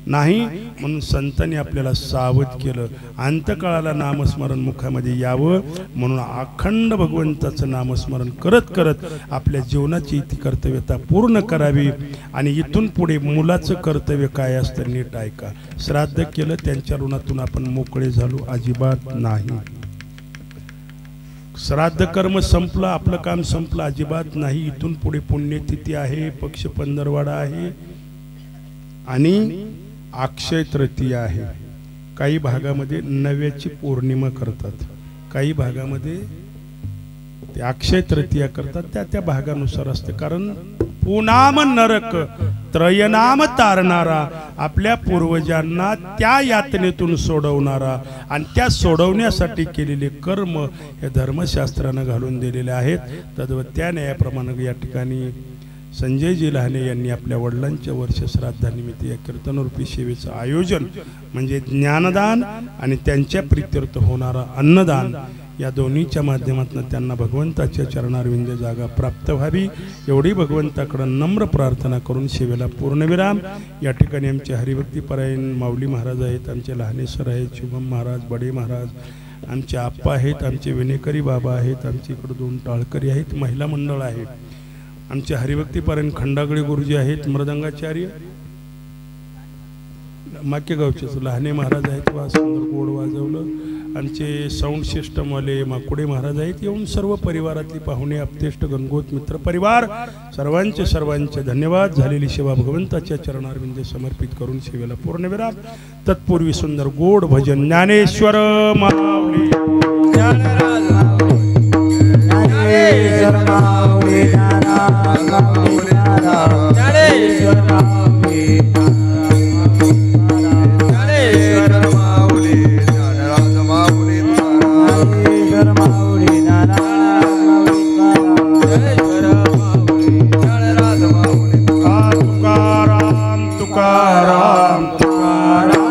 नाही. म्हणून संतांनी आपल्याला सावध केलं, अंतकाळाला नामस्मरण मुखामध्ये यावं. म्हणून अखंड भगवंताचं नामस्मरण करत करत आपल्या जीवनाची ती कर्तव्यता पूर्ण करावी. आणि इथून पुढे मुलाचं कर्तव्य काय असतं नीट ऐका. श्राद्ध केलं त्यांच्या ऋणातून आपण मोकळे झालो? अजिबात नाही. श्राद्ध कर्म संपलं, आपलं काम संपलं? अजिबात नाही. इथून पुढे पुण्यतिथी आहे, पक्ष पंधरवाडा आहे आणि अक्षय तृतीया आहे. काही भागामध्ये नव्याची पौर्णिमा करतात, काही भागामध्ये ते अक्षय तृतीया करतात. त्या त्या भागानुसार असते. कारण पुनाम नरक त्रयनाम तारणारा, आपल्या पूर्वजांना त्या यातनेतून सोडवणारा आणि त्या सोडवण्यासाठी केलेले कर्म हे धर्मशास्त्रानं घालून दिलेले आहेत. तद्वत त्या न्यायाप्रमाणे या ठिकाणी संजयजी लहाने यांनी आपल्या वडिलांच्या वर्षश्राद्धानिमित्त या कीर्तनरूपी सेवेचं आयोजन म्हणजे ज्ञानदान आणि त्यांच्या प्रित्यर्थ होणारा अन्नदान या दोन्हीच्या माध्यमातून त्यांना भगवंताच्या चरणारविंद जागा प्राप्त व्हावी एवढी भगवंताकडं नम्र प्रार्थना करून सेवेला पूर्णविराम. या ठिकाणी आमचे हरिभक्तीपरायण माऊली महाराज आहेत, आमचे लहाने सर आहेत, शुभम महाराज, बडे महाराज, आमचे आप्पा आहेत, आमचे विनेकरी बाबा आहेत, आमचे इकडं 2 टाळकरी आहेत, महिला मंडळ आहे, आमचे हरिभक्तीपरायण खंडागळे गुरुजी आहेत, मृदंगाचार्य माकेगावचे लहाने महाराज आहेत, वा सुंदर गोड वाजवलं. आमचे साऊंड सिस्टमवाले माकुडे महाराज आहेत. येऊन सर्व परिवारातली पाहुणे, अपतेष्ट, गणगोत, मित्र परिवार सर्वांचे धन्यवाद. झालेली सेवा भगवंताच्या चरणारविंदे समर्पित करून सेवेला पूर्णविराम. तत्पूर्वी सुंदर गोड भजन ज्ञानेश्वर माऊली तुकाराम तुकाराम तुकाराम